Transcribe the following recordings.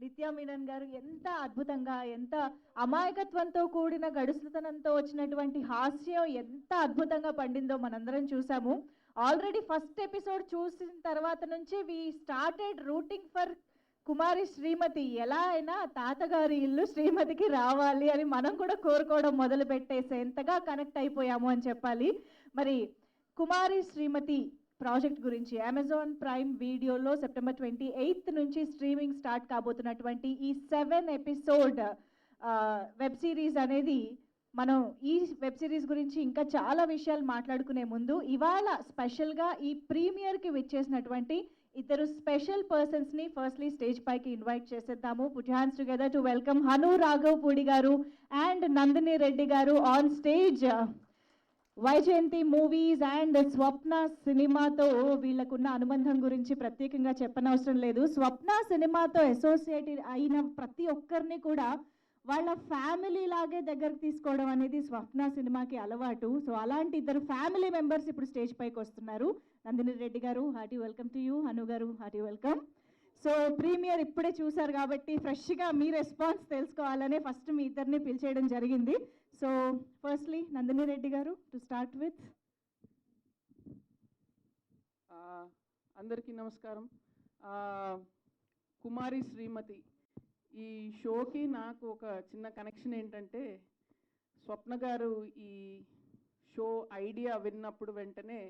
నిత్యా మీనన్ గారు ఎంత అద్భుతంగా, ఎంత అమాయకత్వంతో కూడిన గడుసుతనంతో వచ్చినటువంటి హాస్యం ఎంత అద్భుతంగా పండిందో మనందరం చూసాము. ఆల్రెడీ ఫస్ట్ ఎపిసోడ్ చూసిన తర్వాత నుంచి వి స్టార్టెడ్ రూటింగ్ ఫర్ కుమారి శ్రీమతి. ఎలా అయినా తాతగారి ఇల్లు శ్రీమతికి రావాలి అని మనం కూడా కోరుకోవడం మొదలు పెట్టేసేంతగా కనెక్ట్ అయిపోయాము అని చెప్పాలి. మరి కుమారి శ్రీమతి ప్రాజెక్ట్ గురించి అమెజాన్ ప్రైమ్ వీడియోలో సెప్టెంబర్ 28 నుంచి స్ట్రీమింగ్ స్టార్ట్ కాబోతున్నటువంటి ఈ 7 ఎపిసోడ్ వెబ్ సిరీస్ అనేది, మనం ఈ వెబ్ సిరీస్ గురించి ఇంకా చాలా విషయాలు మాట్లాడుకునే ముందు ఇవాళ స్పెషల్గా ఈ ప్రీమియర్కి విచ్చేసినటువంటి ఇద్దరు స్పెషల్ పర్సన్స్ని ఫస్ట్లీ స్టేజ్ పైకి ఇన్వైట్ చేసేద్దాము. Put hands together to welcome Hanu Raghavapudi garu and Nandini Reddy garu on stage. Vyjayanthi movies and Swapna సినిమాతో వీళ్ళకున్న అనుబంధం గురించి ప్రత్యేకంగా చెప్పనవసరం లేదు. స్వప్న సినిమాతో అసోసియేట్ అయిన ప్రతి ఒక్కరిని కూడా వాళ్ళ ఫ్యామిలీ లాగే దగ్గరకు తీసుకోవడం అనేది స్వప్న సినిమాకి అలవాటు. సో అలాంటి ఇద్దరు ఫ్యామిలీ మెంబర్స్ ఇప్పుడు స్టేజ్ పైకి వస్తున్నారు. నందిని రెడ్డి గారు, hearty welcome to you. Hanu గారు, హార్టీ వెల్కమ్. సో ప్రీమియర్ ఇప్పుడే చూసారు కాబట్టి ఫ్రెష్గా మీ రెస్పాన్స్ తెలుసుకోవాలనే ఫస్ట్ మీ ఇద్దరిని పిలిచేయడం జరిగింది. సో ఫస్ట్లీ నందిని రెడ్డి గారు టు స్టార్ట్ విత్. అందరికీ నమస్కారం. కుమారి శ్రీమతి ఈ షోకి నాకు ఒక చిన్న కనెక్షన్ ఏంటంటే, స్వప్న గారు ఈ షో ఐడియా విన్నప్పుడు వెంటనే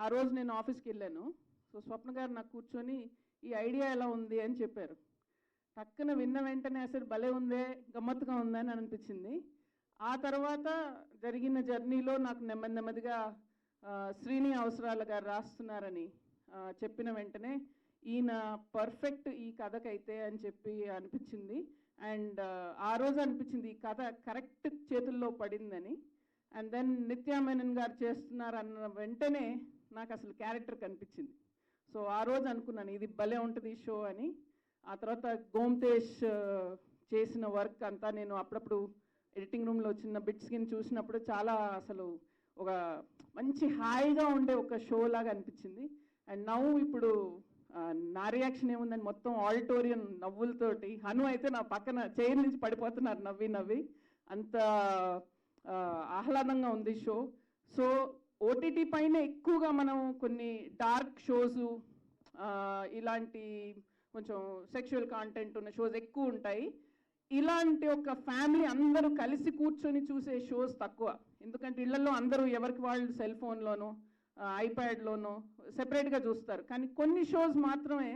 ఆ రోజు నేను ఆఫీస్కి వెళ్ళాను. సో స్వప్న గారు నాకు కూర్చొని ఈ ఐడియా ఎలా ఉంది అని చెప్పారు. టక్కున విన్న వెంటనే అసలు భలే ఉందే, గమ్మత్తుగా ఉందా అని అనిపించింది. ఆ తర్వాత జరిగిన జర్నీలో నాకు నెమ్మదిగా శ్రీని అవసరాల గారు రాస్తున్నారని చెప్పిన వెంటనే ఈయన పర్ఫెక్ట్ ఈ కథకైతే అని చెప్పి అనిపించింది. అండ్ ఆ రోజు అనిపించింది ఈ కథ కరెక్ట్ చేతుల్లో పడిందని. అండ్ దెన్ నిత్యా మేనన్ గారు చేస్తున్నారు అన్న వెంటనే నాకు అసలు క్యారెక్టర్ కనిపించింది. సో ఆ రోజు అనుకున్నాను ఇది భలే ఉంటుంది ఈ షో అని. ఆ తర్వాత గోమతేష్ చేసిన వర్క్ అంతా నేను అప్పుడప్పుడు ఎడిటింగ్ రూమ్లో చిన్న బిట్స్ కింద చూసినప్పుడు చాలా అసలు ఒక మంచి హాయిగా ఉండే ఒక షో లాగా అనిపించింది. అండ్ నవ్వు ఇప్పుడు నా రియాక్షన్ ఏముందని మొత్తం ఆడిటోరియం నవ్వులతోటి, హను అయితే నా పక్కన చైర్ నుంచి పడిపోతున్నారు నవ్వి అంత ఆహ్లాదంగా ఉంది షో. సో ఓటీటీ పైన ఎక్కువగా మనం కొన్ని డార్క్ షోసు, ఇలాంటి కొంచెం సెక్షువల్ కాంటెంట్ ఉన్న షోస్ ఎక్కువ ఉంటాయి. ఇలాంటి ఒక ఫ్యామిలీ అందరూ కలిసి కూర్చొని చూసే షోస్ తక్కువ. ఎందుకంటే ఇళ్లలో అందరూ ఎవరికి వాళ్ళు సెల్ ఫోన్లోనో ఐప్యాడ్లోనో సెపరేట్గా చూస్తారు. కానీ కొన్ని షోస్ మాత్రమే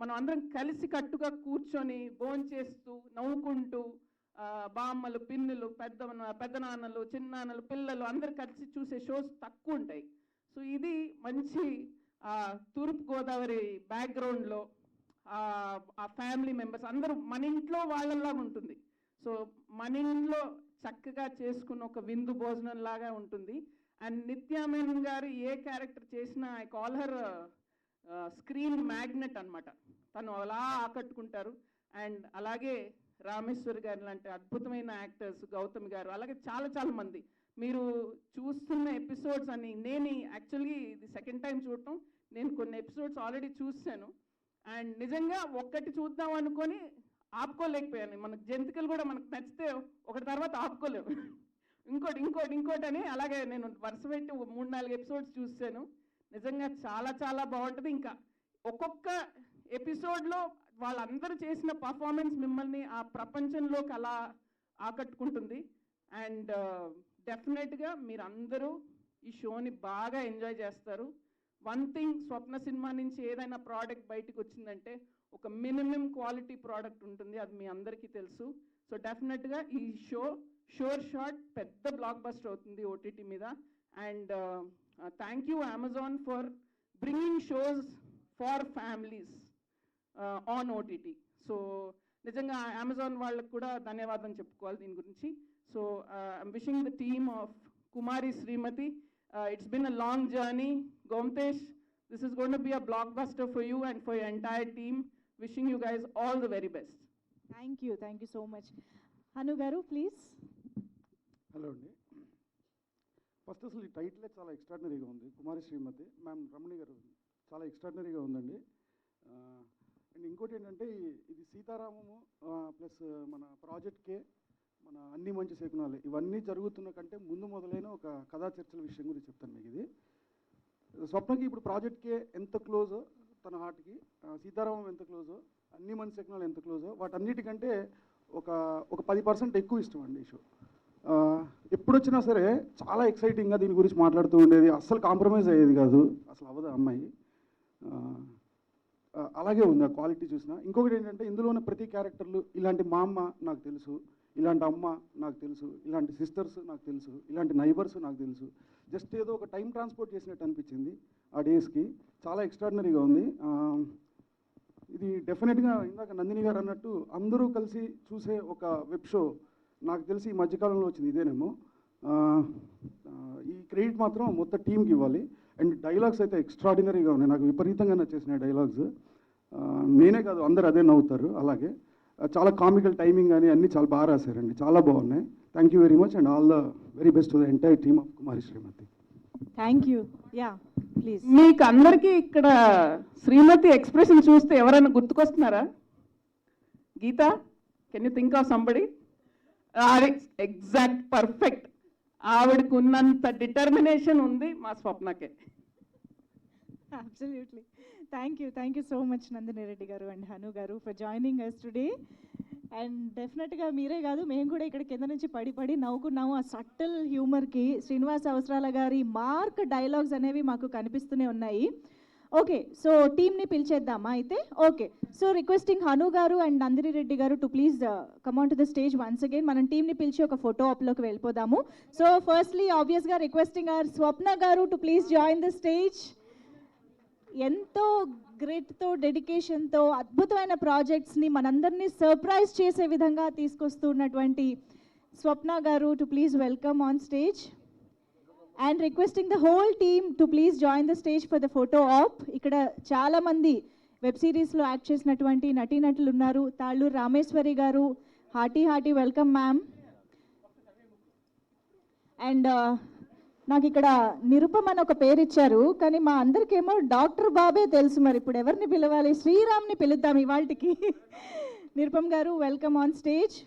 మనం అందరం కలిసి కట్టుగా కూర్చొని భోంచేస్తూ నవ్వుకుంటూ బామ్మలు, పిన్నులు, పెద్దనాన్నలు, చిన్నాన్నలు, పిల్లలు అందరు కలిసి చూసే షోస్ తక్కువ ఉంటాయి. సో ఇది మంచి తూర్పుగోదావరి బ్యాక్గ్రౌండ్లో ఆ ఫ్యామిలీ మెంబర్స్ అందరూ మన ఇంట్లో వాళ్ళలాగా ఉంటుంది. సో మన ఇంట్లో చక్కగా చేసుకున్న ఒక విందు భోజనం లాగా ఉంటుంది. అండ్ నిత్యా మేనన్ గారు ఏ క్యారెక్టర్ చేసినా I call her screen magnet అనమాట. తను అలా ఆకట్టుకుంటారు. అండ్ అలాగే రామేశ్వరి గారు లాంటి అద్భుతమైన యాక్టర్స్, గౌతమి గారు, అలాగే చాలా మంది మీరు చూస్తున్న ఎపిసోడ్స్ అని. నేను యాక్చువల్గా ఇది సెకండ్ టైం చూడటం. నేను కొన్ని ఎపిసోడ్స్ ఆల్రెడీ చూసాను. అండ్ నిజంగా ఒక్కటి చూద్దాం అనుకొని ఆపుకోలేకపోయాను. మనకు జంతికలు కూడా మనకు నచ్చితే ఒకటి తర్వాత ఆపుకోలేము, ఇంకోటి అని. అలాగే నేను వరుస పెట్టి 3-4 ఎపిసోడ్స్ చూసాను. నిజంగా చాలా బాగుంటుంది. ఇంకా ఒక్కొక్క ఎపిసోడ్లో వాళ్ళందరూ చేసిన పర్ఫార్మెన్స్ మిమ్మల్ని ఆ ప్రపంచంలోకి అలా ఆకట్టుకుంటుంది. అండ్ డెఫినెట్గా మీరు అందరూ ఈ షోని బాగా ఎంజాయ్ చేస్తారు. వన్ థింగ్, స్వప్న సినిమా నుంచి ఏదైనా ప్రోడక్ట్ బయటకు వచ్చిందంటే ఒక మినిమం క్వాలిటీ ప్రోడక్ట్ ఉంటుంది, అది మీ అందరికీ తెలుసు. సో డెఫినెట్గా ఈ షోర్ షాట్ పెద్ద బ్లాక్ బస్టర్ అవుతుంది ఓటీటీ మీద. And thank you Amazon for bringing shows for families on OTT. So నిజంగా అమెజాన్ వాళ్ళకు కూడా ధన్యవాదం చెప్పుకోవాలి దీని గురించి. So I'm wishing the team of Kumari Srimathi, it's been a long journey. Gomtesh, this is going to be a blockbuster for you and for your entire team. Wishing you guys all the very best. Thank you so much. Hanu garu, please. Hello అండి. First అసలు ఈ టైటిలే చాలా ఎక్స్ట్రాడినరీగా ఉంది. కుమారి శ్రీమతి ma'am, రమణి గారు చాలా ఎక్స్ట్రాడినరీగా ఉందండి. అండ్ ఇంకోటి ఏంటంటే ఇది సీతారామము ప్లస్ మన ప్రాజెక్ట్కే మన అన్ని మంచి శకునాలు ఇవన్నీ జరుగుతున్న కంటే ముందు మొదలైన ఒక కథా చర్చల విషయం గురించి చెప్తాను మీకు. ఇది స్వప్నకి ఇప్పుడు ప్రాజెక్ట్కే ఎంత క్లోజో తన హార్ట్కి, సీతారామం ఎంత క్లోజో, అన్ని మంచి శకునాలు ఎంత క్లోజో, వాటన్నిటికంటే ఒక ఒక 10% ఎక్కువ ఇష్టం అండి ఈ షో. ఎప్పుడొచ్చినా సరే చాలా ఎక్సైటింగ్గా దీని గురించి మాట్లాడుతూ ఉండేది, అస్సలు కాంప్రమైజ్ అయ్యేది కాదు, అసలు అవ్వదు అమ్మాయి. అలాగే ఉంది ఆ క్వాలిటీ చూసిన. ఇంకొకటి ఏంటంటే ఇందులో ఉన్న ప్రతి క్యారెక్టర్లు, ఇలాంటి మా అమ్మ నాకు తెలుసు, ఇలాంటి అమ్మ నాకు తెలుసు, ఇలాంటి సిస్టర్స్ నాకు తెలుసు, ఇలాంటి నైబర్స్ నాకు తెలుసు. జస్ట్ ఏదో ఒక టైం ట్రాన్స్పోర్ట్ చేసినట్టు అనిపించింది ఆ డేస్కి. చాలా ఎక్స్ట్రాడినరీగా ఉంది. ఇది డెఫినెట్గా ఇందాక నందిని గారు అన్నట్టు అందరూ కలిసి చూసే ఒక వెబ్ షో. నాకు తెలిసి ఈ మధ్యకాలంలో వచ్చింది ఇదేనేమో. ఈ క్రెడిట్ మాత్రం మొత్తం టీంకి ఇవ్వాలి. అండ్ డైలాగ్స్ అయితే ఎక్స్ట్రాడినరీగా ఉన్నాయి, నాకు విపరీతంగా నచ్చేసినాయి డైలాగ్స్. నేనే కాదు అందరు అదే నవ్వుతారు. అలాగే చాలా కామికల్ టైమింగ్ కానీ అన్నీ చాలా బాగా రాశారండి, చాలా బాగున్నాయి. Thank you very much and all the very best to the entire team of Kumari Srimathi. Thank you. Yeah please. మీకు అందరికీ ఇక్కడ శ్రీమతి ఎక్స్ప్రెషన్ చూస్తే ఎవరైనా గుర్తుకొస్తున్నారా? Geetha, can you think of somebody? Exact perfect. ఆవిడకు ఉన్నంత డిటర్మినేషన్ ఉంది మా స్వప్నకే. Absolutely. Thank you so much Nandini Reddy garu and Hanu garu for joining us today. And డెఫినెట్గా మీరే కాదు, మేము కూడా ఇక్కడ కింద నుంచి పడి నవ్వుకున్నాము. ఆ సటిల్ హ్యూమర్కి శ్రీనివాస్ అవసరాల గారి మార్క్ డైలాగ్స్ అనేవి మాకు కనిపిస్తూనే ఉన్నాయి. ఓకే, సో టీమ్ని పిలిచేద్దామా అయితే? ఓకే, సో రిక్వెస్టింగ్ హను గారు అండ్ నందిని రెడ్డి గారు too please come on to the stage once again. మనం టీమ్ని పిలిచి ఒక ఫోటో ఆప్లోకి వెళ్ళిపోదాము. సో ఫస్ట్లీ ఆబ్వియస్గా రిక్వెస్టింగ్ అవర్ స్వప్న గారు too please join the stage. ఎంతో గ్రిట్తో, డెడికేషన్తో అద్భుతమైన ప్రాజెక్ట్స్ని మనందరినీ సర్ప్రైజ్ చేసే విధంగా తీసుకొస్తున్నటువంటి స్వప్న గారు too please welcome on stage. And requesting the whole team to please join the stage for the photo op. ఇక్కడ చాలామంది వెబ్ సిరీస్లో యాక్ట్ చేసినటువంటి నటీనటులు ఉన్నారు. తాళ్ళూరు రామేశ్వరి గారు, హార్టీ వెల్కమ్ మ్యామ్. అండ్ నాకు ఇక్కడ నిరుపమ్ అని ఒక పేరు ఇచ్చారు, కానీ మా అందరికేమో డాక్టర్ బాబే తెలుసు. మరి ఇప్పుడు ఎవరిని పిలవాలి? శ్రీరామ్ని పిలుద్దాం ఇవాళకి. నిరుపమ్ గారు welcome on stage.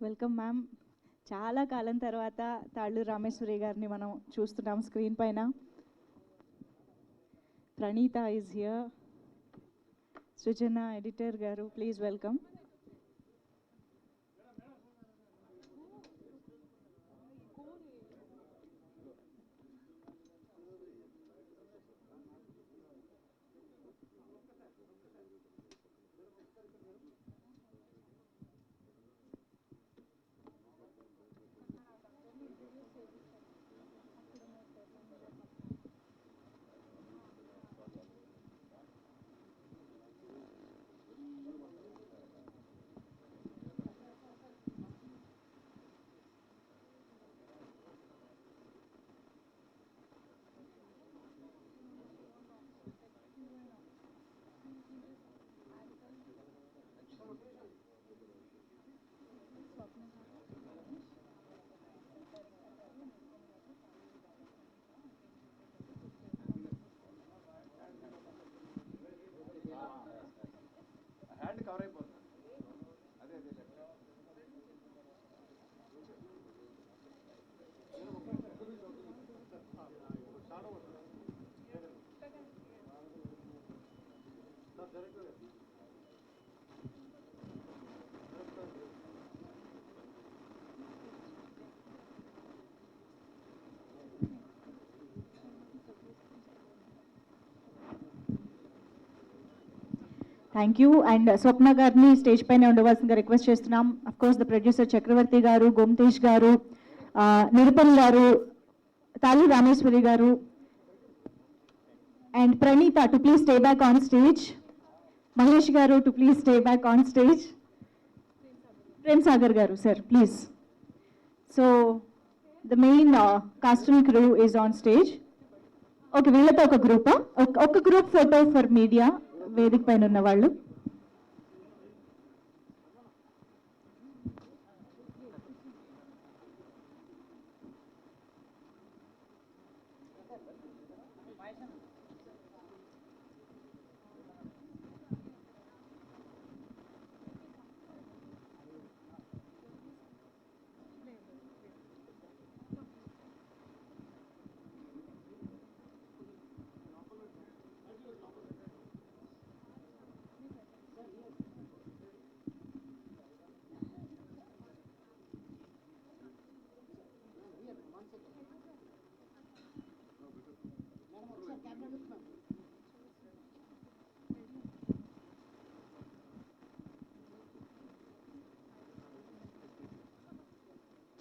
Welcome ma'am. చాలా కాలం తర్వాత తాళ్ళూరు రామేశ్వరి గారిని మనం చూస్తున్నాం స్క్రీన్ పైన. Praneetha is here. Srujana editor garu please welcome. Thank you. And Swapna గారిని స్టేజ్ పైన ఉండవలసిందిగా రిక్వెస్ట్ చేస్తున్నాం. Of course the producer Chakravarthy garu, Gomatesh garu, Nirupal garu, Talluri Rameshwari garu and Praneetha too please stay back on stage. Mahesh garu too please stay back on stage. Prem Sagar garu sir please. So the main cast and crew is on stage. Okay, వీళ్ళతో ఒక గ్రూపా? ఒక group photo for media, వేదిక పైన ఉన్న వాళ్ళు.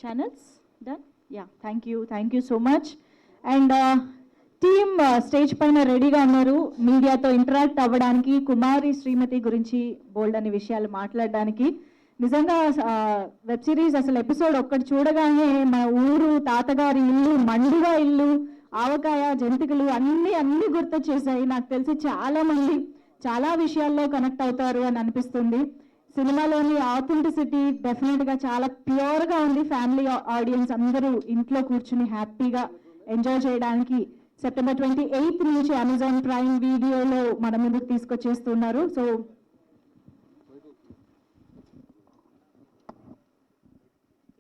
Channels done? Yeah, thank you so much. And team stage పైన రెడీగా ఉన్నారు మీడియాతో ఇంటరాక్ట్ అవ్వడానికి, కుమారి శ్రీమతి గురించి బోల్డ్ అనే విషయాలు మాట్లాడడానికి. నిజంగా వెబ్ సిరీస్ అసలు ఎపిసోడ్ ఒక్కటి చూడగానే మా ఊరు, తాతగారి ఇల్లు, మండుగా ఇల్లు, ఆవకాయ, జంతికలు అన్నీ గుర్తొచ్చేసాయి. నాకు తెలిసి చాలా మంది చాలా విషయాల్లో కనెక్ట్ అవుతారు అని అనిపిస్తుంది. సినిమాలోని ఆథెంటిసిటీ డెఫినెట్గా చాలా ప్యూర్గా ఉంది. ఫ్యామిలీ ఆడియన్స్ అందరూ ఇంట్లో కూర్చుని హ్యాపీగా ఎంజాయ్ చేయడానికి September 28th నుంచి అమెజాన్ ప్రైమ్ వీడియోలో మన ముందుకు తీసుకొచ్చేస్తున్నారు. సో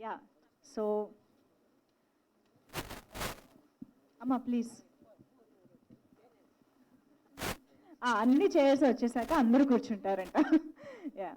యా, సో అమ్మా ప్లీజ్, అన్ని చైర్స్ వచ్చేసాక అందరూ కూర్చుంటారంట. Yeah,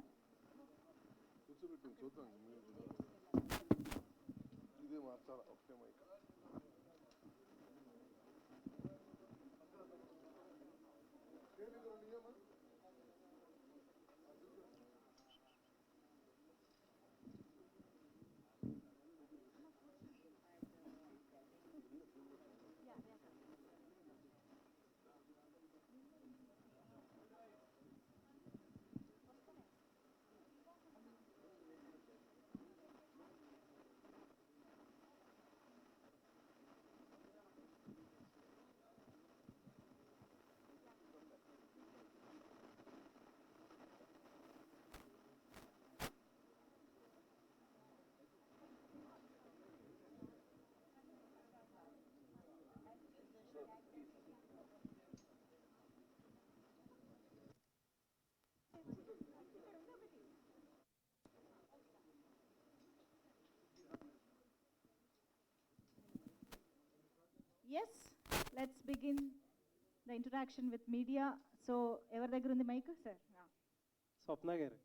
yes, let's begin the interaction with media. So ఎవరి దగ్గర ఉంది మైక్? సార్ స్వప్న గారు.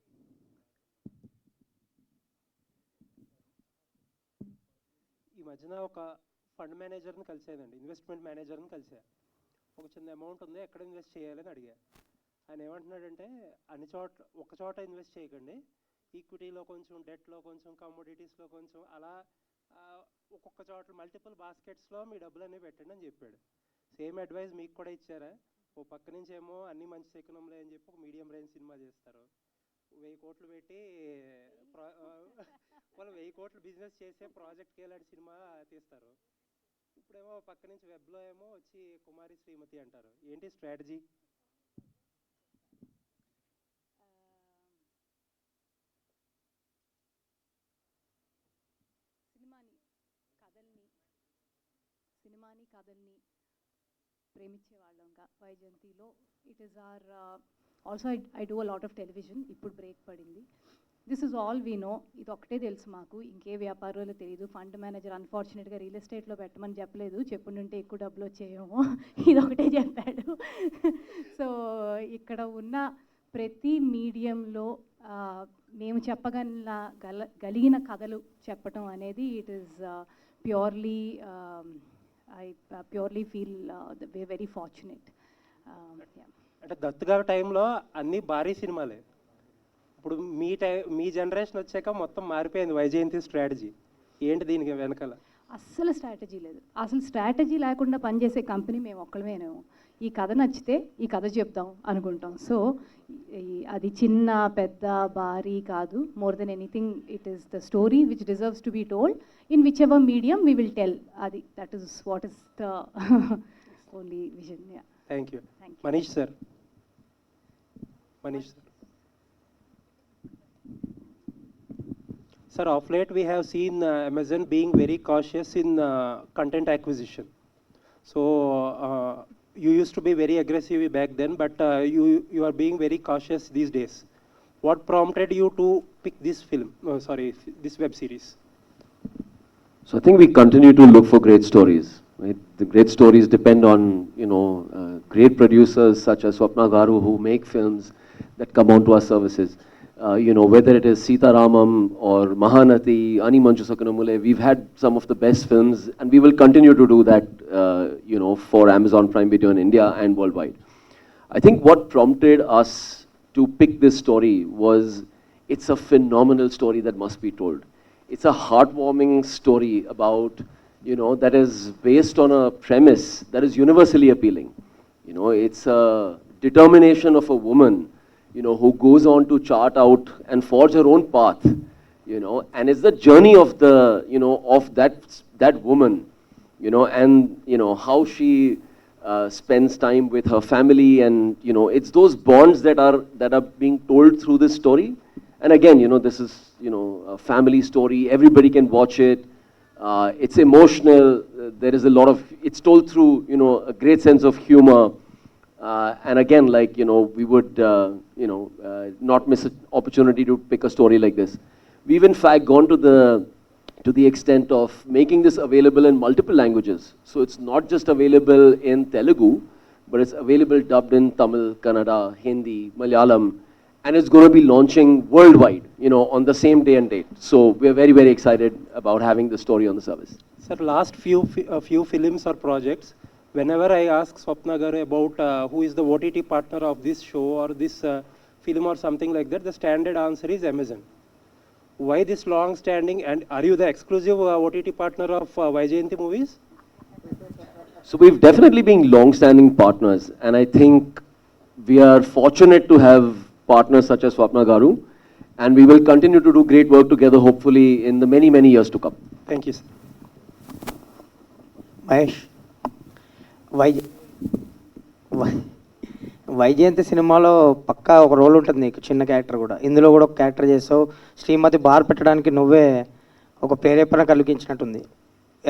ఈ మధ్యన ఒక ఫండ్ మేనేజర్ని కలిసేదండి, ఇన్వెస్ట్మెంట్ మేనేజర్ని కలిసా. ఒక చిన్న అమౌంట్ ఉంది, ఎక్కడ ఇన్వెస్ట్ చేయాలని అడిగా. ఆయన ఏమంటున్నాడంటే ఒక చోట ఇన్వెస్ట్ చేయకండి, ఈక్విటీలో కొంచెం, డెట్లో కొంచెం, కమోడిటీస్లో కొంచెం, అలా ఒక్కొక్క చోట మల్టిపుల్ బాస్కెట్స్లో మీ డబ్బులన్నీ పెట్టండి అని చెప్పాడు. సేమ్ అడ్వైస్ మీకు కూడా ఇచ్చారా? ఓ పక్క నుంచి ఏమో అన్ని మంచి శకునంలే అని చెప్పి ఒక మీడియం రేంజ్ సినిమా చేస్తారు, 1000 కోట్లు పెట్టి వాళ్ళు 1000 కోట్లు బిజినెస్ చేసే ప్రాజెక్ట్కి వెళ్ళాడు సినిమా తీస్తారు. ఇప్పుడేమో పక్క నుంచి వెబ్లో ఏమో వచ్చి కుమారి శ్రీమతి అంటారు. ఏంటి స్ట్రాటజీ? సినిమాని కథల్ని ప్రేమించే వాళ్ళంగా వైజయంతిలో it is or also I do a lot of television. ఇప్పుడు బ్రేక్ పడింది. This is all we know. ఇది ఒకటే తెలుసు మాకు, ఇంకే వ్యాపారాలు తెలియదు. ఫండ్ మేనేజర్ అన్ఫార్చునేట్గా రియల్ ఎస్టేట్లో పెట్టమని చెప్పలేదు, చెప్పుంటే ఎక్కువ డబ్బులు వచ్చేయేమో, ఇది ఒకటే చెప్పాడు. సో ఇక్కడ ఉన్న ప్రతి మీడియంలో మేము చెప్పగలిగిన కథలు చెప్పటం అనేది it is purely I purely feel we're very fortunate. అంటే దత్తుగారి టైంలో అన్నీ భారీ సినిమాలే. ఇప్పుడు మీ జనరేషన్ వచ్చాక మొత్తం మారిపోయింది వైజయంతి స్ట్రాటజీ. ఏంటి దీనికి వెనకాల? అస్సలు స్ట్రాటజీ లేదు. అసలు స్ట్రాటజీ లేకుండా పనిచేసే కంపెనీ మేము ఒక్కళ్ళమేనేమో. ఈ కథ నచ్చితే ఈ కథ చెప్దాం అనుకుంటాం. సో అది చిన్న పెద్ద భారీ కాదు. More than anything it is the story which deserves to be told in whichever medium we will tell. అది that is what is the only vision. Yeah. Thank you. Thank you. Manish sir. Manish sir. Sir, of late we have seen Amazon being very cautious in content acquisition. So you used to be very aggressive back then, but you are being very cautious these days. What prompted you to pick this film? This web series? So I think we continue to look for great stories. Right? The great stories depend on great producers such as Swapna Garu who make films that come onto our services. Whether it is Sita Ramam or Mahanati, Ani Manchu Sakunamule, we've had some of the best films, and we will continue to do that, for Amazon Prime Video in India and worldwide. I think what prompted us to pick this story was it's a phenomenal story that must be told. It's a heartwarming story about, that is based on a premise that is universally appealing. It's a determination of a woman, who goes on to chart out and forge her own path, and it's the journey of of that woman, and, how she spends time with her family, and, it's those bonds that are being told through this story. And again, this is, a family story. Everybody can watch it. It's emotional. There is a lot of, it's told through, a great sense of humor. And again, we would, not miss an opportunity to pick a story like this. We've in fact gone to the extent of making this available in multiple languages. So it's not just available in Telugu, but it's available dubbed in Tamil, Kannada, Hindi, Malayalam, and it's going to be launching worldwide, on the same day and date. So we're very, very excited about having the story on the service. Sir, last few films or projects, whenever I ask Swapna Garu about who is the OTT partner of this show or this film or something like that, the standard answer is Amazon. Why this long standing, and are you the exclusive OTT partner of Vaijayanti movies? So we've definitely been long-standing partners, and I think we are fortunate to have partners such as Swapna Garu, and we will continue to do great work together, hopefully, in the many, many years to come. Thank you, sir. Mahesh, Vyjayanthi సినిమాలో పక్కా ఒక role ఉంటుంది నీకు, చిన్న character కూడా. ఇందులో కూడా ఒక character చేసావు. శ్రీమతి బార్ పెట్టడానికి నువ్వే ఒక ప్రేరేపణ కలిగించినట్టుంది.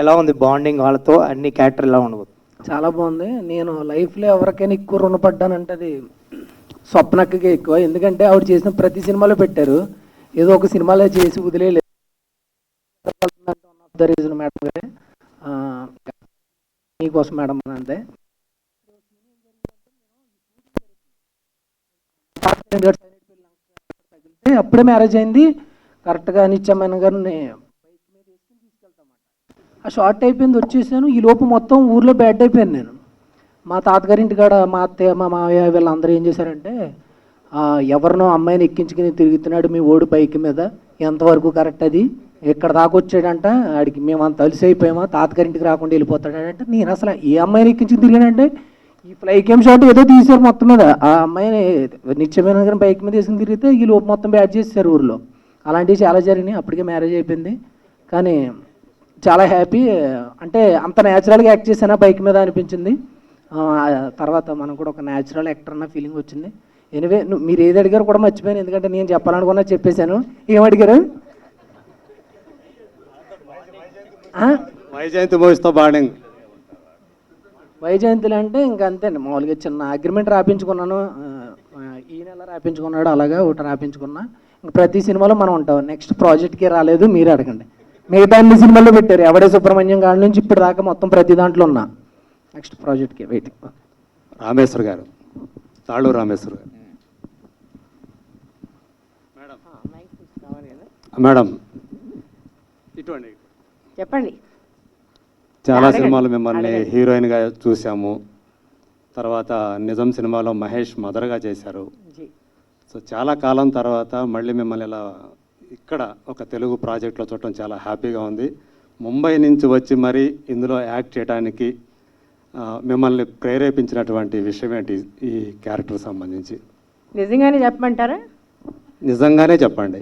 ఎలా ఉంది బాండింగ్ వాళ్ళతో? అన్ని క్యారెక్టర్ ఎలా ఉండదు? చాలా బాగుంది. నేను లైఫ్లో ఎవరికైనా ఎక్కువ రుణపడ్డానంటే అది స్వప్నకి ఎక్కువ. ఎందుకంటే ఆవిడ చేసిన ప్రతి సినిమాలో పెట్టారు, ఏదో ఒక సినిమాలో చేసి వదిలేదు. ద రీజన్ మేడం గారే, మీకోసం మేడం అంతే. అప్పుడే మ్యారేజ్ అయింది కరెక్ట్గా. నిత్యమైన గారిని ఆ షార్ట్ అయిపోయింది, వచ్చేసాను. ఈ లోపు మొత్తం ఊర్లో బ్యాడ్ అయిపోయాను నేను. మా తాతగారింటి కాడ మా అత్తయ్య మా మావయ్య వీళ్ళందరూ ఏం చేశారంటే, ఎవరినో అమ్మాయిని ఎక్కించుకుని తిరుగుతున్నాడు మీ ఓడి బైక్ మీద, ఎంతవరకు కరెక్ట్ అది, ఎక్కడ దాకా వచ్చాడంట, ఆడికి మేము అంత అలసి అయిపోయామా, తాతగారింటికి రాకుండా వెళ్ళిపోతాడంటే. నేను అసలు ఏ అమ్మాయిని ఎక్కించుకుని తిరిగానంటే ఈ ఫ్లై కేమ్ షాట్ ఏదో తీశారు మొత్తం మీద. ఆ అమ్మాయిని నిత్యమైన గారిని బైక్ మీద వేసుకుని తిరిగితే ఈ లోపు మొత్తం బ్యాడ్ చేశారు ఊర్లో. అలాంటివి చాలా జరిగినాయి. అప్పటికే మ్యారేజ్ అయిపోయింది, కానీ చాలా హ్యాపీ. అంటే అంత న్యాచురల్గా యాక్ట్ చేశానా బైక్ మీద అనిపించింది. తర్వాత మనం కూడా ఒక న్యాచురల్ యాక్టర్ అన్న ఫీలింగ్ వచ్చింది. ఎనివే, మీరు ఏది అడిగారు కూడా మర్చిపోయాను, ఎందుకంటే నేను చెప్పాలనుకున్నా చెప్పేశాను. ఏమడిగారు? వైజయంతి మూవీస్తో బాండింగ్. వైజయంతిలో అంటే ఇంకా అంతేండి, మామూలుగా చిన్న అగ్రిమెంట్ రాపించుకున్నాను. ఈ నెల రాపించుకున్నాడు, అలాగా ఒకటి రాపించుకున్నా. ఇంకా ప్రతి సినిమాలో మనం ఉంటాం. నెక్స్ట్ ప్రాజెక్ట్కి రాలేదు, మీరు అడగండి. మిగతా అన్ని సినిమాల్లో పెట్టారు, ఎవడే సుబ్రహ్మణ్యం కాడి నుంచి ఇప్పుడు దాకా మొత్తం ప్రతి దాంట్లో ఉన్నా. నెక్స్ట్ ప్రాజెక్ట్కి వెయిటింగ్. రామేశ్వర్ గారు, తాళూరు రామేశ్వర్ గారు. మేడం ఇటువంటి చెప్పండి. చాలా సినిమాలు మిమ్మల్ని హీరోయిన్గా చూసాము. తర్వాత నిజం సినిమాలో మహేష్ మదర్గా చేశారు. సో చాలా కాలం తర్వాత మళ్ళీ మిమ్మల్ని ఇలా ఇక్కడ ఒక తెలుగు ప్రాజెక్ట్లో చూడటం చాలా హ్యాపీగా ఉంది. ముంబై నుంచి వచ్చి మరి ఇందులో యాక్ట్ చేయడానికి మిమ్మల్ని ప్రేరేపించినటువంటి విషయం ఏంటి ఈ క్యారెక్టర్ సంబంధించి? నిజంగానే చెప్పమంటారా? నిజంగానే చెప్పండి.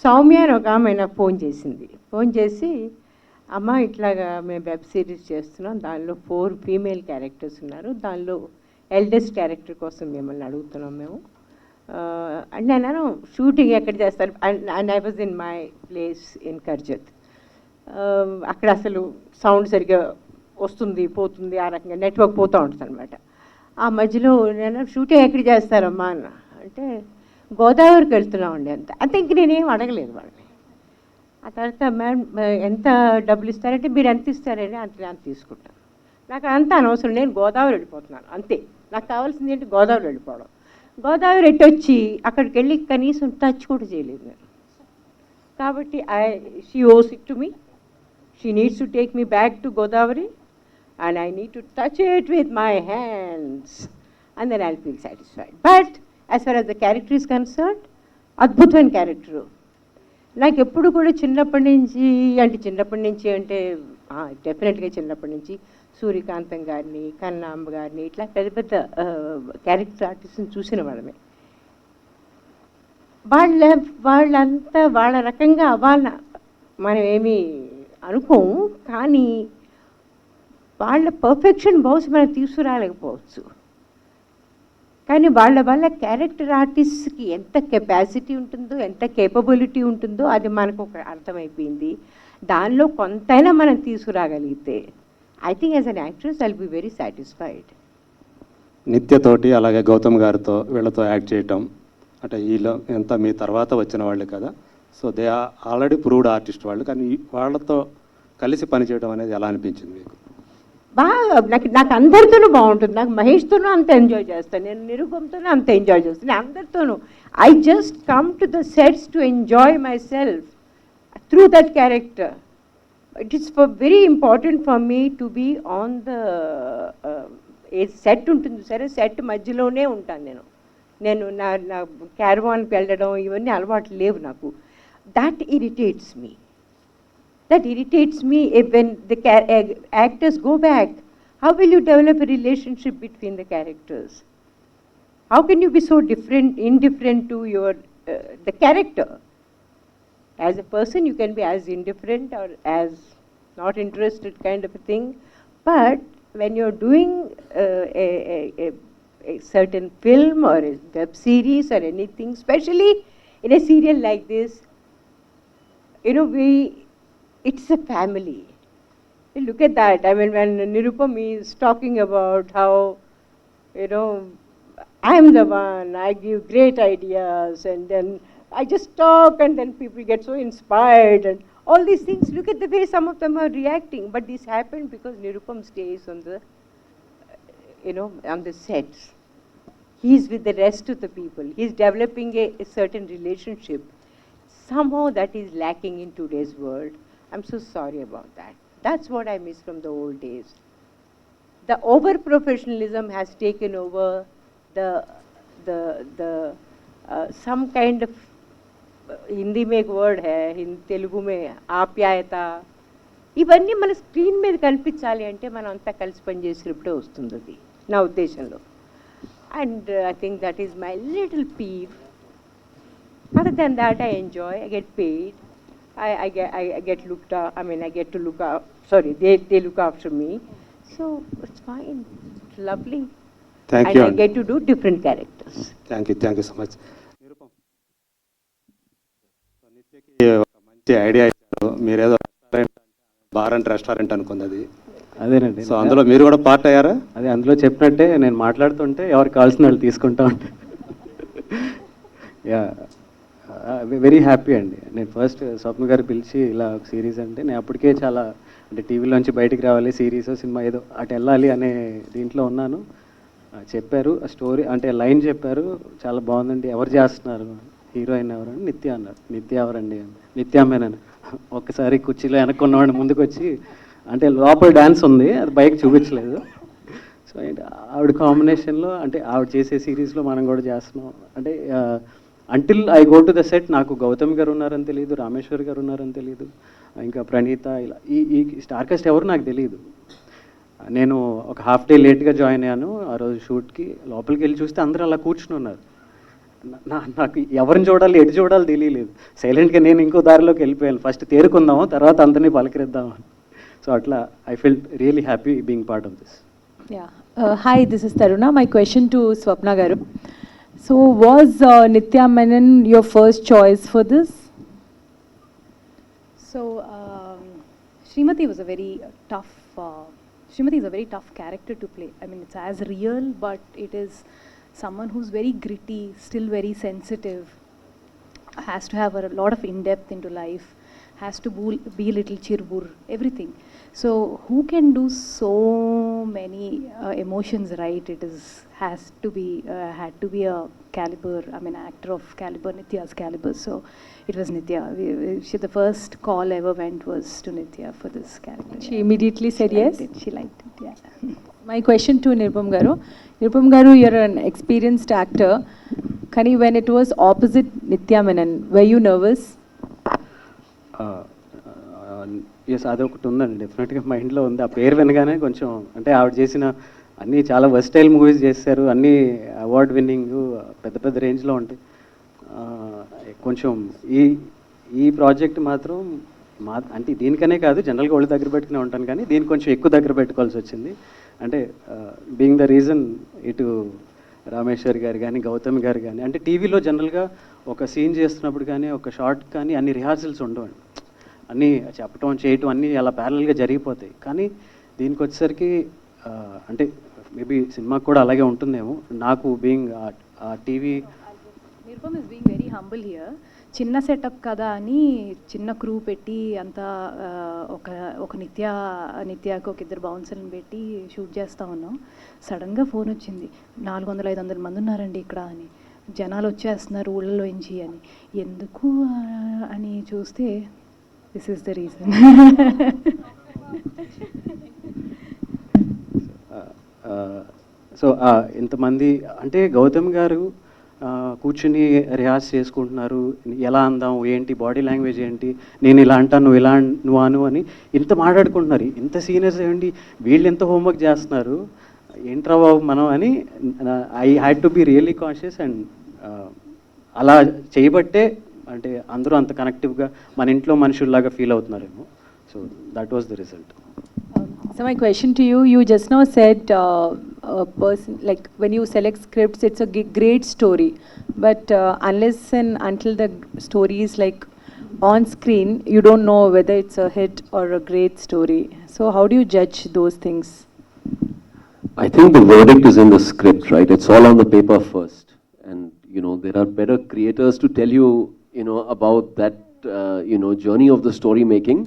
సౌమ్య అని ఒక ఆమె నాకు ఫోన్ చేసింది. ఫోన్ చేసి అమ్మ ఇట్లాగా మేము వెబ్ సిరీస్ చేస్తున్నాం, దానిలో 4 ఫీమేల్ క్యారెక్టర్స్ ఉన్నారు, దానిలో ఎల్డెస్ట్ క్యారెక్టర్ కోసం మిమ్మల్ని అడుగుతున్నాం మేము. అండ్ నేను షూటింగ్ ఎక్కడ చేస్తారు, and I was in my place in Karjat. అక్కడ అసలు సౌండ్ సరిగ్గా వస్తుంది పోతుంది, ఆ రకంగా నెట్వర్క్ పోతూ ఉంటుంది అనమాట. ఆ మధ్యలో నేను షూటింగ్ ఎక్కడ చేస్తారమ్మా అన్న అంటే గోదావరికి వెళ్తున్నామండి అంతే ఇంక నేనేం అడగలేదు వాళ్ళని. ఆ తర్వాత మేడం ఎంత డబ్బులు ఇస్తారంటే మీరు ఎంత ఇస్తారని అంత తీసుకుంటాను, నాకు అంత అనవసరం, నేను గోదావరి వెళ్ళిపోతున్నాను అంతే, నాకు కావాల్సింది ఏంటి గోదావరి వెళ్ళిపోవడం. గోదావరి ఎట్టొచ్చి అక్కడికి వెళ్ళి కనీసం టచ్ కూడా చేయలేదు నేను. కాబట్టి షీ ఓస్ it to me, she needs to take me back to Godavari and I need to touch it with my hands and then I'll feel satisfied. But as far as the character is concerned, అద్భుతమైన character. నాకు ఎప్పుడు కూడా చిన్నప్పటి నుంచి అంటే డెఫినెట్గా చిన్నప్పటి నుంచి సూర్యకాంతం గారిని, కన్నాంబ గారిని, ఇట్లా పెద్ద పెద్ద క్యారెక్టర్ ఆర్టిస్ట్ని చూసిన వాళ్ళమే. వాళ్ళంతా వాళ్ళ రకంగా అవ్వాలన్న మనం ఏమీ అనుకోము, కానీ వాళ్ళ పర్ఫెక్షన్ బహుశా మనం తీసుకురాలేకపోవచ్చు, కానీ వాళ్ళ క్యారెక్టర్ ఆర్టిస్ట్కి ఎంత కెపాసిటీ ఉంటుందో, ఎంత కేపబిలిటీ ఉంటుందో అది మనకు ఒక అర్థమైపోయింది. దానిలో కొంతైనా మనం తీసుకురాగలిగితే I think as an actress I'll be very satisfied. నిత్యతోటి అలాగే గౌతమ్ గారితో వీళ్ళతో యాక్ట్ చేయటం అంటే వీళ్ళు ఎంత మీ తర్వాత వచ్చిన వాళ్ళు కదా, so they are already proved artist వాళ్ళు, కానీ వాళ్ళతో కలిసి పనిచేయడం అనేది ఎలా అనిపించింది మీకు? బాగా నాకు అందరితోనూ బాగుంటుంది. నాకు మహేష్తోనూ అంత ఎంజాయ్ చేస్తాను, నేను నిరూపంతోనూ అంత ఎంజాయ్ చేస్తాను, నేను అందరితోనూ. I just come to the sets to enjoy myself through that character. It is very important for me to be on the set ఉంటుంది సరే, సెట్ మధ్యలోనే ఉంటాను నేను నా క్యారవాన్కి వెళ్ళడం ఇవన్నీ అలవాట్లు లేవు నాకు. That irritates me. That irritates me when the actors go back. How will you develop a relationship between the characters? How can you be so indifferent to the character? As a person, you can be as indifferent or as not interested kind of a thing. But when you're doing a certain film or a web series or anything, especially in a serial like this, it's a family. Look at that. I mean, when Nirupam is talking about how, I'm the one, I give great ideas, and then I just talk, and then people get so inspired, and all these things. Look at the way some of them are reacting. But this happened because Nirupam stays on the, on the sets. He's with the rest of the people. He's developing a certain relationship. Somehow that is lacking in today's world. I'm so sorry about that. That's what I miss from the old days. The over-professionalism has taken over the some kind of, Hindi में एक word है, Telugu में ఆప్యాయత, ఇవన్నీ మన screen మీద కనిపించాలి అంటే మనం అంతా కలిసి పనిచేసినప్పుడే వస్తుంది అది నా ఉద్దేశంలో. And I think that is my little peeve. Other than that, I enjoy, I get paid. I get looked up. I mean, I get to look up. Sorry, they look after me. So it's fine. It's lovely. Thank and you. I get to do different characters. Thank you so much. నిత్యకి ఒక మంచి idea ఇచ్చారు, మీరేదో bar and restaurant అనుకుంది అది. అదేనండి. So అందులో మీరు కూడా పార్ట్ అయ్యారా? అదే అందులో చెప్పినట్టే నేను మాట్లాడుతుంటే ఎవరికి కావాల్సిన వాళ్ళు తీసుకుంటా ఉంటా. యా, వెరీ హ్యాపీ అండి. నేను ఫస్ట్ స్వప్న గారు పిలిచి ఇలా ఒక సిరీస్ అంటే నేను అప్పటికే చాలా అంటే టీవీలోంచి బయటికి రావాలి, సిరీస్ సినిమా ఏదో అటు వెళ్ళాలి అనే దీంట్లో ఉన్నాను. చెప్పారు ఆ స్టోరీ అంటే లైన్ చెప్పారు, చాలా బాగుందండి, ఎవరు చేస్తున్నారు, హీరోయిన్ ఎవరండి, నిత్య అన్నారు. నిత్య ఎవరండి, నిత్య అమ్మేనని. ఒక్కసారి కుర్చీలో వెనక్కున్నవాడిని ముందుకు వచ్చి అంటే లోపల డ్యాన్స్ ఉంది, అది బయట చూపించలేదు. సో ఆవిడ కాంబినేషన్లో అంటే ఆవిడ చేసే సిరీస్లో మనం కూడా చేస్తున్నాం. అంటే until I go to the set నాకు గౌతమ్ గారు ఉన్నారని తెలియదు, రామేశ్వర్ గారు ఉన్నారని తెలియదు, ఇంకా ప్రణీత, ఇలా ఈ స్టార్ కాస్ట్ ఎవరు నాకు తెలియదు. నేను ఒక హాఫ్ డే లేట్గా జాయిన్ అయ్యాను ఆ రోజు షూట్కి. లోపలికి వెళ్ళి చూస్తే అందరూ అలా కూర్చుని ఉన్నారు. నాకు ఎవరిని చూడాలి ఎటు చూడాలి తెలియలేదు. సైలెంట్గా నేను ఇంకో దారిలోకి వెళ్ళిపోయాను. ఫస్ట్ తేరుకుందాము, తర్వాత అందరినీ పలకరిద్దాము. సో అట్లా I felt really happy being part of this. Yeah. Hi, this is Taruna. My question to Swapna Garu. So, was Nitya Menon your first choice for this? So, Srimathi was a very tough. Srimathi is a very tough character to play. I mean, it's as real, but it is someone who's very gritty, still very sensitive, has to have a lot of in-depth into life, has to be a little chirbur, everything. So, who can do so many emotions right? It is had to be a caliber. I mean, actor of caliber, Nitya's caliber. So, it was Nitya. The first call ever went was to Nitya for this character. She immediately said yes? She liked it, yeah. My question to Nirupam Garu. Nirupam Garu, you're an experienced actor. Kani, when it was opposite Nitya Menon, were you nervous? Yes, అదొకటి ఉందండి, డెఫినెట్గా మైండ్లో ఉంది. ఆ పేరు వినగానే కొంచెం, అంటే ఆవిడ చేసిన అన్నీ చాలా వర్స్టైల్ మూవీస్ చేశారు, అన్నీ అవార్డ్ విన్నింగ్ పెద్ద పెద్ద రేంజ్లో ఉంటాయి. కొంచెం ఈ ప్రాజెక్ట్ మాత్రం అంటే దీనికనే కాదు, జనరల్గా ఒళ్ళు దగ్గర పెట్టుకునే ఉంటాను, కానీ దీనికి కొంచెం ఎక్కువ దగ్గర పెట్టుకోవాల్సి వచ్చింది. అంటే బీయింగ్ ద రీజన్, ఇటు రామేశ్వర్ గారు కానీ గౌతమ్ గారు కానీ, అంటే టీవీలో జనరల్గా ఒక సీన్ చేస్తున్నప్పుడు కానీ ఒక షార్ట్ కానీ అన్ని రిహార్సల్స్ ఉండవండి, అన్నీ చెప్పటం చేయటం అన్నీ అలా ప్యారల్గా జరిగిపోతాయి. కానీ దీనికి వచ్చేసరికి అంటే మేబీ సినిమాకి కూడా అలాగే ఉంటుందేమో. నాకు being TV Nirupam is being very humble here. చిన్న సెటప్ కదా అని చిన్న క్రూ పెట్టి అంతా ఒక నిత్యాకు ఒక ఇద్దరు బౌన్సర్ని పెట్టి షూట్ చేస్తూ ఉన్నాం. సడన్గా ఫోన్ వచ్చింది, 400-500 మంది ఉన్నారండి ఇక్కడ అని, జనాలు వచ్చేస్తున్నారు ఊళ్ళలోంచి అని. ఎందుకు అని చూస్తే this is the reason. So ఇంతమంది అంటే గౌతమ్ గారు కూర్చుని రిహార్స్ చేసుకుంటున్నారు, ఎలా అందాం ఏంటి, బాడీ లాంగ్వేజ్ ఏంటి, నేను ఇలా అంటాను నువ్వు ఇలా నువ్వు అను అని ఇంత మాట్లాడుకుంటున్నారు. ఇంత సీనియర్స్ ఏంటి వీళ్ళు ఎంత హోంవర్క్ చేస్తున్నారు, ఏంట్రా బాబు మనం అని I had to be really conscious. And అలా చేయబట్టే అంటే అందరూ అంత కనెక్టివ్గా మన ఇంట్లో మనుషుల్లాగా ఫీల్ అవుతున్నారేమో. So that was the result. So my question to you, you just now said a person, like when you select scripts, it's a great story, but unless and until the story is like on screen, you don't know whether it's a hit or a great story. So how do you judge those things? I think the verdict is in the script, right? It's all on the paper first. And, there are better creators to tell you, about that, journey of the story making.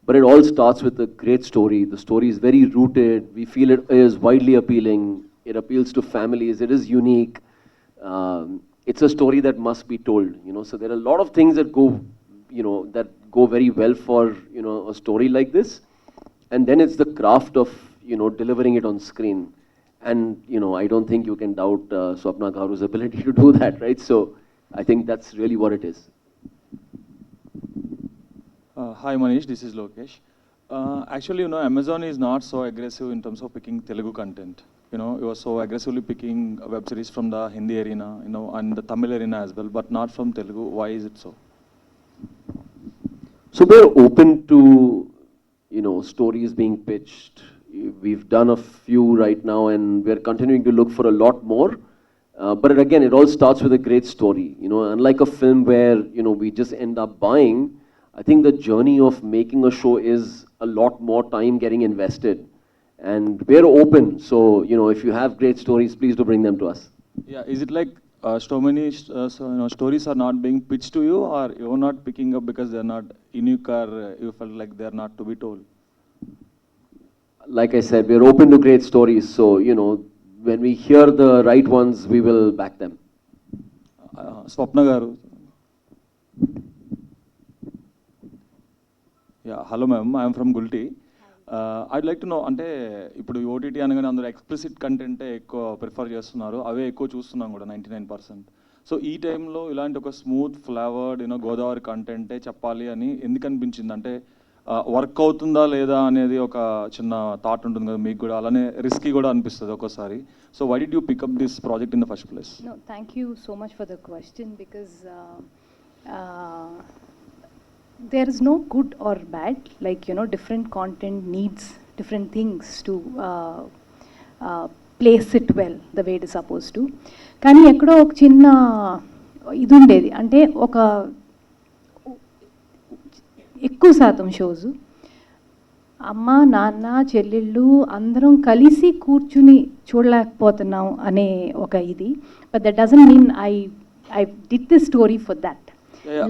But it all starts with a great story. The story is very rooted. We feel it is widely appealing. It appeals to families. It is unique. It's a story that must be told, So there are a lot of things that go very well for, a story like this. And then it's the craft of, delivering it on screen. And, I don't think you can doubt Swapna Garu's ability to do that, right? So I think that's really what it is. Hi Manish, this is Lokesh. Actually, Amazon is not so aggressive in terms of picking Telugu content. It was so aggressively picking web series from the Hindi arena, and the Tamil arena as well, but not from Telugu. Why is it so? So we're open to, stories being pitched. We've done a few right now, and we're continuing to look for a lot more. But again, it all starts with a great story. Unlike a film where, we just end up buying, I think the journey of making a show is a lot more time getting invested. And we're open. So, if you have great stories, please do bring them to us. Yeah, is it like so many stories are not being pitched to you, or you're not picking up because they're not unique, or you felt like they're not to be told? Like I said, we're open to great stories. So, when we hear the right ones, we will back them. Swapna Garu. Yeah, hello ma'am, I am from Gulti. I'd like to know, అంటే ఇప్పుడు OTT అనగానే అందరూ explicit కంటెంటే ఎక్కువ prefer చేస్తున్నారు, అవే ఎక్కువ చూస్తున్నాం కూడా 99%. So ఈ టైంలో ఇలాంటి ఒక స్మూత్ ఫ్లేవర్డ్ గోదావరి కంటెంటే చెప్పాలి అని ఎందుకు అనిపించింది? అంటే వర్క్ అవుతుందా లేదా అనేది ఒక చిన్న థాట్ ఉంటుంది కదా మీకు కూడా, అలానే రిస్కీ కూడా అనిపిస్తుంది ఒక్కోసారి. So why did you pick up this project in the first place? No, thank you so much for the question, because there is no good or bad, like, you know, different content needs different things to place it well the way it is supposed to. కానీ ఎక్కడో ఒక చిన్న ఇది ఉండేది, అంటే ఒక ఎక్కువ శాతం షోస్ అమ్మ నాన్న చెల్లెళ్ళు అందరం కలిసి కూర్చుని చూడలేకపోతున్నాం అనే ఒక ఇది. But that doesn't mean I did this story for that.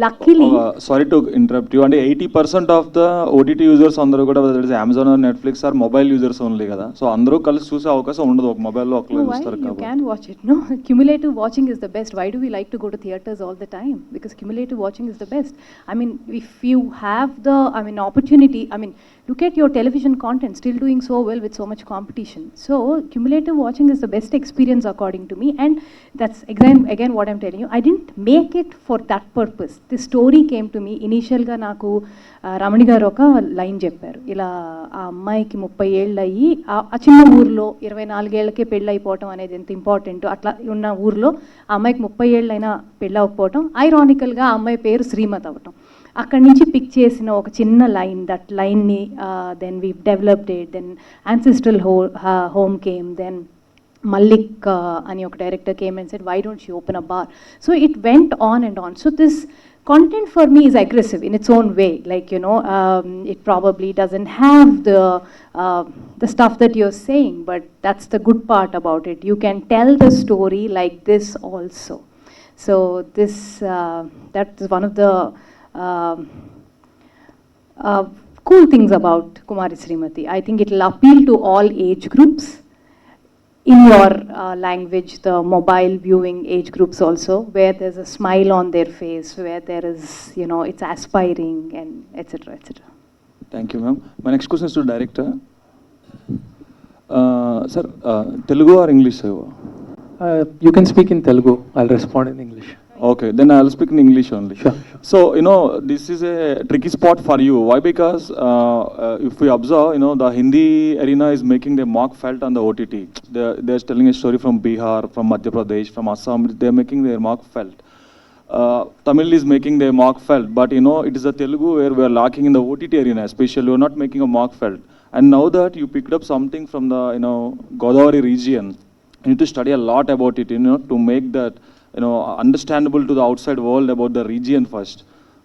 Luckily, sorry to interrupt you. And 80% of the OTT users అందరూ కూడా whether it is Amazon or Netflix are mobile users only కదా. సో అందరూ కలిసి చూసే అవకాశం ఉండదు, ఒక మొబైల్లో ఒకళ్ళు చూస్తారు you కాబట్టి. can watch it. No, cumulative watching is the best. Why do we like to go to theaters all the time? Because cumulative watching is the best. I mean, if you have the opportunity, look at your television content still doing so well with so much competition. So cumulative watching is the best experience according to me, and that's again what I'm telling you. I didn't make it for that purpose. This story came to me initial ga naku Ramani garu oka line చెప్పారు, ఇలా ఆ అమ్మాయికి 30 ఏళ్ళు అయ్యి ఆ చిన్న ఊర్లో 24 ఏళ్ళకే పెళ్ళి అయిపోవటం అనేది ఎంత ఇంపార్టెంట్. అట్లా ఉన్న ఊర్లో ఆ అమ్మాయికి 30 ఏళ్ళు అయినా పెళ్ళి అవ్వకపోవటం, ఐరానికల్గా ఆ అమ్మాయి పేరు శ్రీమతి అవ్వటం. అక్కడి నుంచి పిక్ చేసిన ఒక చిన్న లైన్, దట్ లైన్ని then we developed it, then ancestral home came, then Malik ani oka director came and said, why don't you open a bar? So it went on and on. So this content for me is aggressive in its own way. Like, you know, it probably doesn't have the stuff that you're saying, but that's the good part about it. You can tell the story like this also. So this, that is one of the cool things about Kumari Srimathi. I think it will appeal to all age groups. In your language, the mobile viewing age groups also, where there's a smile on their face, where there is, you know, it's aspiring, and etc. etc. Thank you, ma'am. My next question is to director. Sir, Telugu or English? You can speak in Telugu. I'll respond in English. Okay, then I'll speak in English only. Sure. So, you know, this is a tricky spot for you. Why? Because if we observe, you know, the Hindi arena is making their mark felt on the OTT. They're telling a story from Bihar, from Madhya Pradesh, from Assam. They're making their mark felt. Tamil is making their mark felt. But, you know, it is the Telugu where we are lacking in the OTT arena, especially. We're not making a mark felt. And now that you picked up something from the, you know, Godavari region, you need to study a lot about it, you know, to make that, you know, understandable to the outside world about the region first.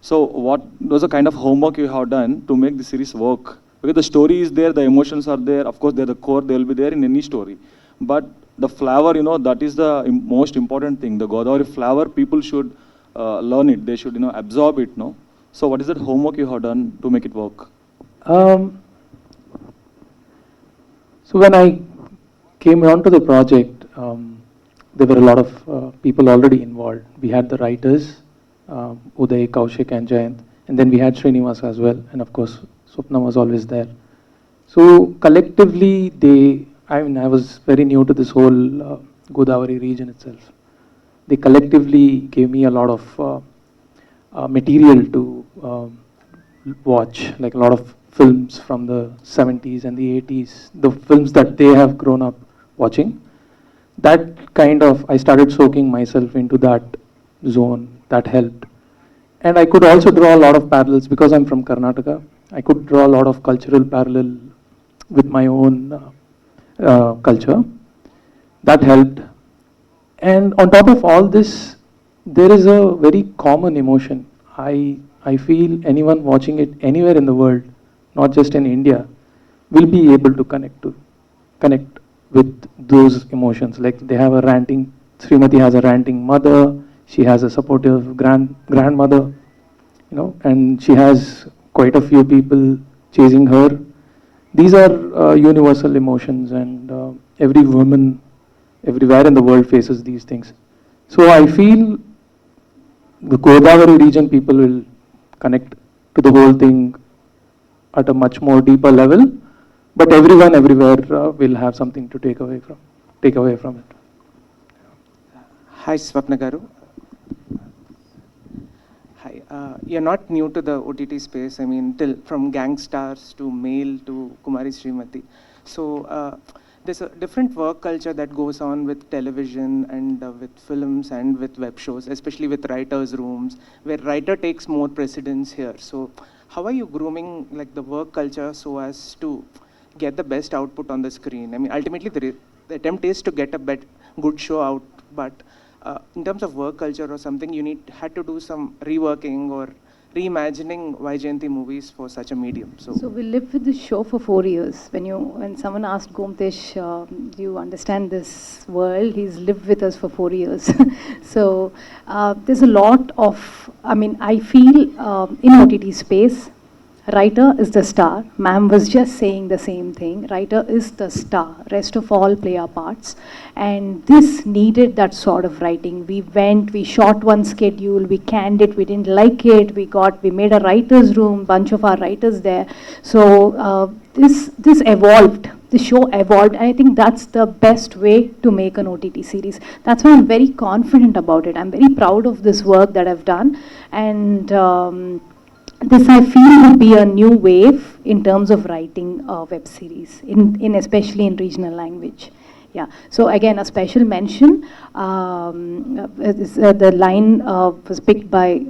So what was the kind of homework you have done to make the series work? Because the story is there, the emotions are there, of course they're the core, they will be there in any story. But the flavor, you know, that is the most important thing. The Godavari flavor, people should learn it, they should, you know, absorb it, no? So what is that homework you have done to make it work? So when I came onto the project, there were a lot of people already involved. We had the writers, Uday, Kaushik and Jayant, and then we had Srinivas as well, and of course Swapna was always there. So collectively I was very new to this whole Godavari region itself. They collectively gave me a lot of material to watch, like a lot of films from the 70s and the 80s, the films that they have grown up watching. That kind of, I started soaking myself into that zone. That helped. And I could also draw a lot of parallels because I'm from Karnataka. I could draw a lot of cultural parallel with my own culture. That helped. And on top of all this, there is a very common emotion. I feel anyone watching it anywhere in the world, not just in India, will be able to connect with those emotions. Like they have a ranting, Srimathi has a ranting mother, she has a supportive grandmother, you know, and she has quite a few people chasing her. These are universal emotions, and every woman everywhere in the world faces these things. So I feel the Godavari region people will connect to the whole thing at a much more deeper level. But everyone everywhere will have something to take away from it. Hi, Swapna Garu. Hi. You're not new to the OTT space. I mean, from Gang Stars to Mail to Kumari Srimathi. So there's a different work culture that goes on with television and with films and with web shows, especially with writers' rooms, where writer takes more precedence here. So how are you grooming like the work culture so as to get the best output on the screen? I mean, ultimately the attempt is to get a good show out, but in terms of work culture or something, you had to do some reworking or reimagining Vaijayanti movies for such a medium. So we lived with this show for 4 years. When someone asked Gomtesh, do you understand this world? He's lived with us for 4 years. So there's a lot of, I mean, I feel in OTT space, writer is the star. Ma'am was just saying the same thing. Writer is the star. Rest of all play our parts. And this needed that sort of writing. We shot one schedule, we canned it, we didn't like it, we made a writer's room, bunch of our writers there. So this evolved. The show evolved, and I think that's the best way to make an OTT series. That's why I'm very confident about it. I'm very proud of this work that I've done. And this I feel will be a new wave in terms of writing web series, in especially in regional language. Yeah. So again, a special mention. The line was picked by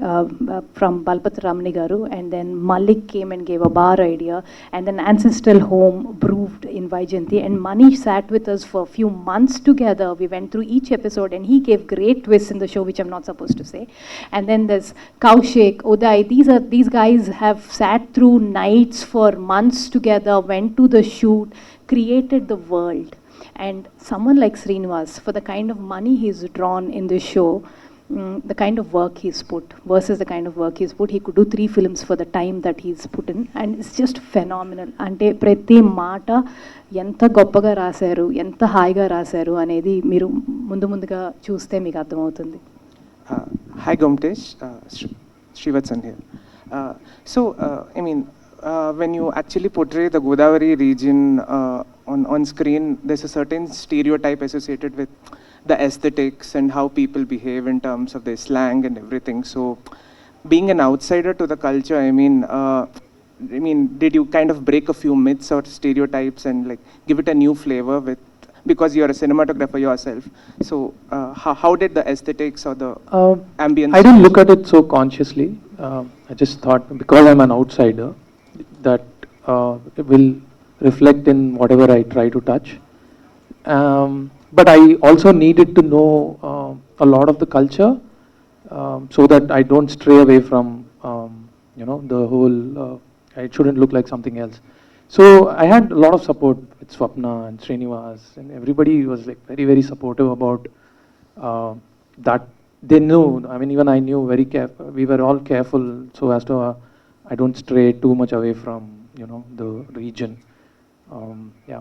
from Balpat Ramani Garu, and then Malik came and gave a bar idea, and then Ancestral Home brewed in Vaijayanti, and Manish sat with us for a few months together. We went through each episode, and he gave great twists in the show, which I'm not supposed to say. And then there's Kaushik, Uday. These guys have sat through nights for months together, went to the shoot, created the world. And someone like Srinivas, for the kind of money he's drawn in this show, the kind of work he's put versus the kind of work he's put, he could do 3 films for the time that he's put in, and it's just phenomenal. Ante prati maata enta goppaga rasaru, enta haiga rasaru anedi meeru munduga chuste meeku ardhamautundi. Hi Gomtesh, Srivatsan here. I mean, when you actually portray the Godavari region on screen, there's a certain stereotype associated with the aesthetics and how people behave in terms of their slang and everything. So being an outsider to the culture, I mean, did you kind of break a few myths or stereotypes and like give it a new flavor because you're a cinematographer yourself? So how did the aesthetics or the ambience? I didn't look at it so consciously. I just thought, because I'm an outsider, that it will reflect in whatever I try to touch. But I also needed to know a lot of the culture so that I don't stray away from, the whole, it shouldn't look like something else. So I had a lot of support with Swapna and Srinivas, and everybody was like very, very supportive about that. They knew, I mean, even I knew very careful. We were all careful so as to I don't stray too much away from, the region. Yeah.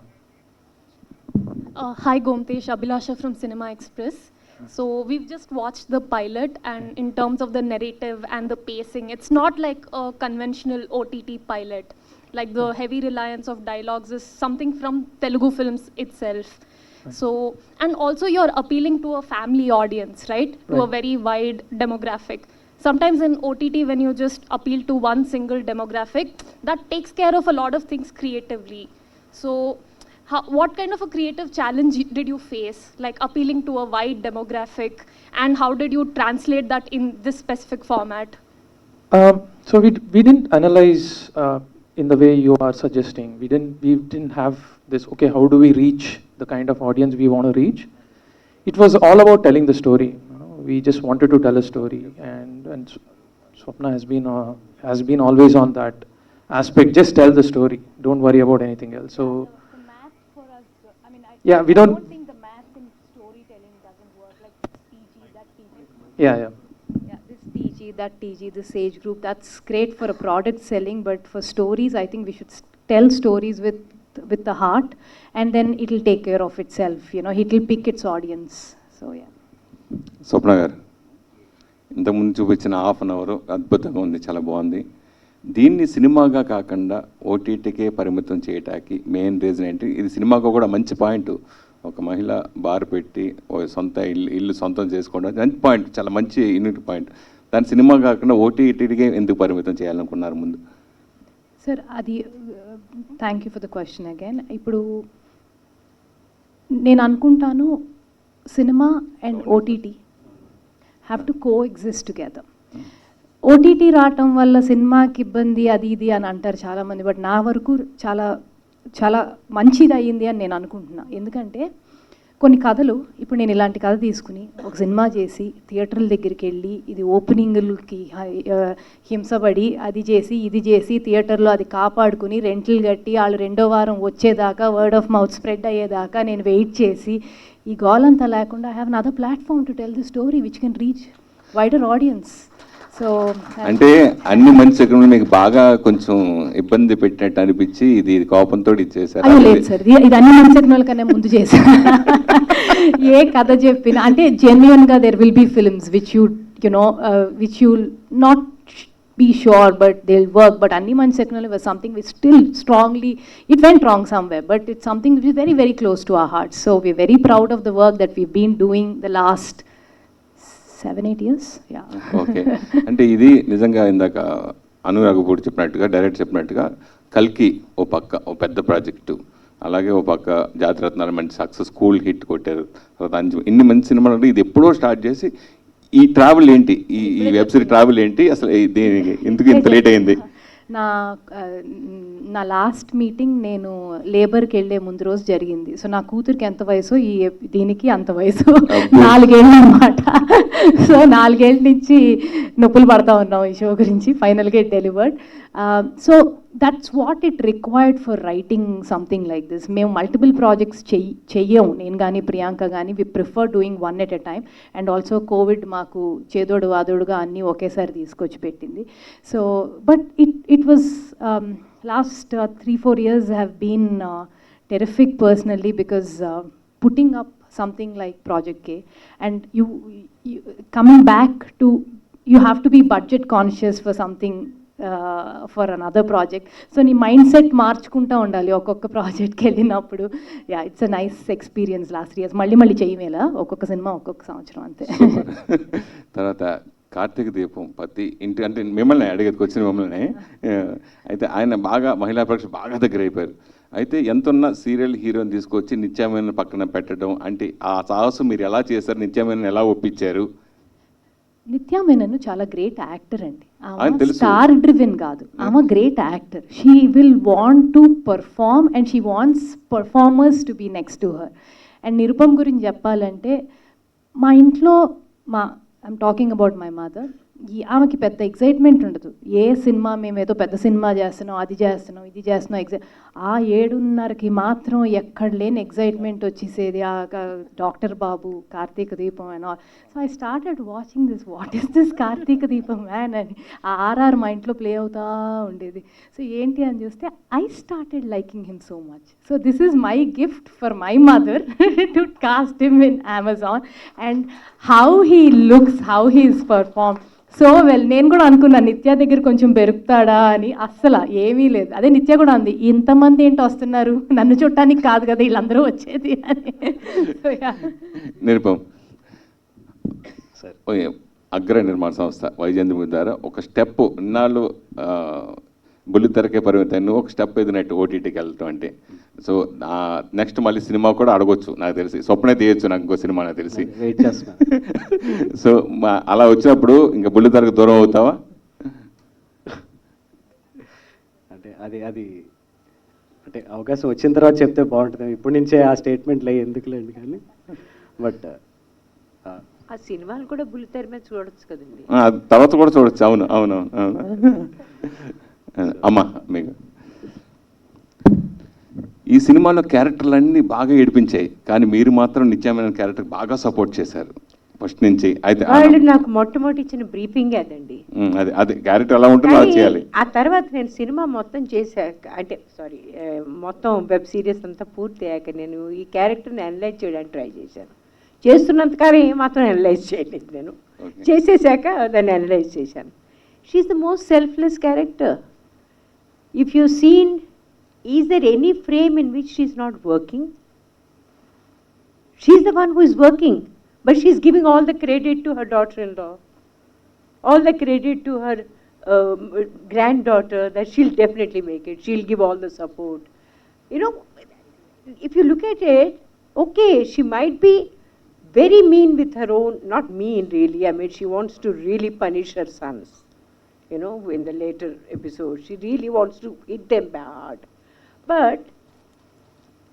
Hi Gomtesh, Abhilasha from Cinema Express. So we've just watched the pilot, and in terms of the narrative and the pacing, it's not like a conventional OTT pilot. Like the heavy reliance of dialogues is something from Telugu films itself. So, and also you're appealing to a family audience, right? To a very wide demographic. Sometimes in OTT, when you just appeal to one single demographic, that takes care of a lot of things creatively. So what kind of a creative challenge did you face, like appealing to a wide demographic, and how did you translate that in this specific format? So we didn't analyze in the way you are suggesting. We didn't have this, okay, how do we reach the kind of audience we want to reach? It was all about telling the story. We just wanted to tell a story, and Swapna has been always on that aspect. Just tell the story. Don't worry about anything else. So The math for us, I mean, we don't think the math in storytelling doesn't work, like this PG, that PG. Yeah, This PG, that TG, this age group, that's great for a product selling, but for stories, I think we should tell stories with the heart, and then it'll take care of itself. It'll pick its audience. So yeah. స్వప్న గారు, ఇంతకుముందు చూపించిన half an hour అద్భుతంగా ఉంది, చాలా బాగుంది. దీన్ని సినిమాగా కాకుండా ఓటీటీకే పరిమితం చేయటానికి మెయిన్ రీజన్ ఏంటి? ఇది సినిమాకు కూడా మంచి పాయింట్. ఒక మహిళ బార్ పెట్టి సొంత ఇల్లు సొంతం చేసుకోవడం మంచి పాయింట్, చాలా మంచి యూనిక్ పాయింట్. దాని సినిమా కాకుండా ఓటీటీకే ఎందుకు పరిమితం చేయాలనుకున్నారు ముందు? సార్, అది thank you for the question again. ఇప్పుడు నేను అనుకుంటాను cinema and OTT have to co exist together. OTT రావటం వల్ల సినిమాకి ఇబ్బంది అది ఇది అని అంటారు చాలామంది, బట్ నా వరకు చాలా చాలా మంచిది అయ్యింది అని నేను అనుకుంటున్నా. ఎందుకంటే కొన్ని కథలు, ఇప్పుడు నేను ఇలాంటి కథ తీసుకుని ఒక సినిమా చేసి థియేటర్ల దగ్గరికి వెళ్ళి ఇది ఓపెనింగ్లకి హింసపడి అది చేసి ఇది చేసి థియేటర్లో అది కాపాడుకుని రెంట్లు కట్టి వాళ్ళు రెండో వారం వచ్చేదాకా వర్డ్ ఆఫ్ మౌత్ స్ప్రెడ్ అయ్యేదాకా నేను వెయిట్ చేసి ఈ గోలంతా లేకుండా I have another platform to tell the story which can reach wider audience. So అంటే అన్ని మంచి ఎకరంలో మీకు బాగా కొంచెం ఇబ్బంది పెట్టినట్టు అనిపించి ఇది కోపంతో ఇచ్చేసారు? లేదు సార్, ఇది అన్ని మంచి కన్నా ముందు చేశాను. ఏ కథ చెప్పినా అంటే జెన్యున్గా there will be films which which you not be sure but they'll work, but anni man secondly was something which still strongly it went wrong somewhere, but it's something which is very very close to our hearts. So we're very proud of the work that we've been doing the last 7-8 years. Yeah. Okay. అంటే ఇది నిజంగా ఇందాక అనురాగపూడి చెప్పినట్టుగా direct చెప్పినట్టుగా కల్కి ఓ పక్క ఓ పెద్ద project, అలాగే ఓ పక్క జాతిరత్నాలు మంచి సక్సెస్ స్కూల్ హిట్ కొట్టారు, తర్వాత ఇన్ని మంచి సినిమాలు. ఇది ఎప్పుడో స్టార్ట్ చేసి ఈ ట్రావెల్ ఏంటి, ఈ వెబ్ సిరీస్ ట్రావెల్ ఏంటి, అసలు దీనికి ఎందుకు ఇంత లేట్ అయింది? నా లాస్ట్ మీటింగ్ నేను లేబర్కి వెళ్ళే ముందు రోజు జరిగింది. సో నా కూతురికి ఎంత వయసు, దీనికి అంత వయసు, 4 ఏళ్ళు అనమాట. సో 4 ఏళ్ళ నుంచి నొప్పులు పడతా ఉన్నాం ఈ షో గురించి. ఫైనల్గా it delivered. So that's what it required for writing something like this. మేము మల్టిపుల్ ప్రాజెక్ట్స్ చెయ్యము, నేను కానీ ప్రియాంక కానీ. We prefer doing one at a time. And also Covid మాకు చేదోడు వాదోడుగా అన్నీ ఒకేసారి తీసుకొచ్చి పెట్టింది. So but it was last 3-4 years have been terrific personally, because putting up something like Project K and you coming back to, you have to be budget conscious for something for another project. So నీ mind set మార్చుకుంటూ ఉండాలి ఒక్కొక్క ప్రాజెక్ట్కి వెళ్ళినప్పుడు. Yeah, it's a nice experience. Last 3 years మళ్ళీ చేయమేలా ఒక్కొక్క cinema ఒక్కొక్క సంవత్సరం అంతే. తర్వాత కార్తీక దీపం పతి ఇంటి అంటే మిమ్మల్ని అడిగేది వచ్చిన మిమ్మల్ని. అయితే ఆయన బాగా మహిళా పక్ష బాగా దగ్గర అయిపోయారు. అయితే ఎంతున్న సీరియల్ హీరోని తీసుకొచ్చి నిత్యమైన పక్కన పెట్టడం అంటే ఆ సాహసం మీరు ఎలా చేశారు, నిత్యమైన ఎలా ఒప్పించారు? నిత్యా మేనన్ చాలా గ్రేట్ యాక్టర్ అండి. ఆమె స్టార్ డ్రివెన్ కాదు, ఆమె great actor. She will want to perform and she wants performers to be next to her. And Nirupam గురించి చెప్పాలంటే మా ఇంట్లో I'm talking about my mother, ఆమెకి పెద్ద ఎగ్జైట్మెంట్ ఉండదు. ఏ సినిమా మేము ఏదో పెద్ద సినిమా చేస్తున్నాం, అది చేస్తున్నాం, ఇది చేస్తున్నాం, ఆ 7:30కి మాత్రం ఎక్కడ లేని ఎగ్జైట్మెంట్ వచ్చేసేది. ఆ doctor Babu, Karthika Deepam and all. So I started watching this, what is this Karthika Deepam man అని. ఆ ఆర్ఆర్ మా ఇంట్లో ప్లే అవుతూ ఉండేది. సో ఏంటి అని చూస్తే I started liking him so much. So this is my gift for my mother to cost him in Amazon. And how he looks, how he is perform so well. నేను కూడా అనుకున్నాను నిత్య దగ్గర కొంచెం పెరుగుతాడా అని. అస్సలు ఏమీ లేదు. అదే నిత్య కూడా అంది, ఇంతమంది ఏంటో వస్తున్నారు, నన్ను చూడటానికి కాదు కదా వీళ్ళందరూ వచ్చేది అని. నిరుపం అగ్ర నిర్మాణ సంస్థ వైజయంతి ద్వారా ఒక స్టెప్ ఇన్నాళ్ళు బుల్లితెరకే పరిమితాన్ని ఒక స్టెప్ ఎదినట్టు ఓటీటీకి వెళ్ళటం అంటే. సో నెక్స్ట్ మళ్ళీ సినిమా కూడా అడగొచ్చు నాకు తెలిసి, స్వప్నే తీయచ్చు నాకు ఇంకో సినిమా నాకు తెలిసి. సో అలా వచ్చినప్పుడు ఇంకా బుల్లితెరకు దూరం అవుతావా? అంటే అది అంటే అవకాశం వచ్చిన తర్వాత చెప్తే బాగుంటుంది. ఇప్పటి నుంచే ఆ స్టేట్మెంట్లు ఎందుకులేండి కానీ. బట్ ఆ సినిమాలు కూడా బుల్లితెర మీద చూడొచ్చు కదండి, తర్వాత కూడా చూడొచ్చు. అవును అవును అవును. అమ్మా మీకు ఈ సినిమాలో క్యారెక్టర్లన్నీ బాగా ఏడిపించాయి, కానీ మీరు మాత్రం నిత్యమైన క్యారెక్టర్ బాగా సపోర్ట్ చేశారు ఫస్ట్ నుంచి. అయితే వాళ్ళు నాకు మొట్టమొదటి ఇచ్చిన బ్రీఫింగ్ అదండి. అది క్యారెక్టర్ ఎలా ఉంటుందో అది చేయాలి. ఆ తర్వాత నేను సినిమా మొత్తం చేశాక, అంటే సారీ మొత్తం వెబ్ సిరీస్ అంతా పూర్తి అయ్యాక నేను ఈ క్యారెక్టర్ని అనలైజ్ చేయడానికి ట్రై చేశాను. చేస్తున్నంతకాలం ఏమాత్రం అనలైజ్ చేయలేదు నేను. చేసేసాక దాన్ని అనలైజ్ చేశాను. She is the most selfless character. If you've seen, is there any frame in which she's not working? She's the one who is working, but she's giving all the credit to her daughter-in-law, all the credit to her granddaughter that she'll definitely make it, she'll give all the support. You know, if you look at it, Okay, she might be very mean with her own, not mean really, I mean, she wants to really punish her sons. You know, in the later episode, she really wants to hit them bad. But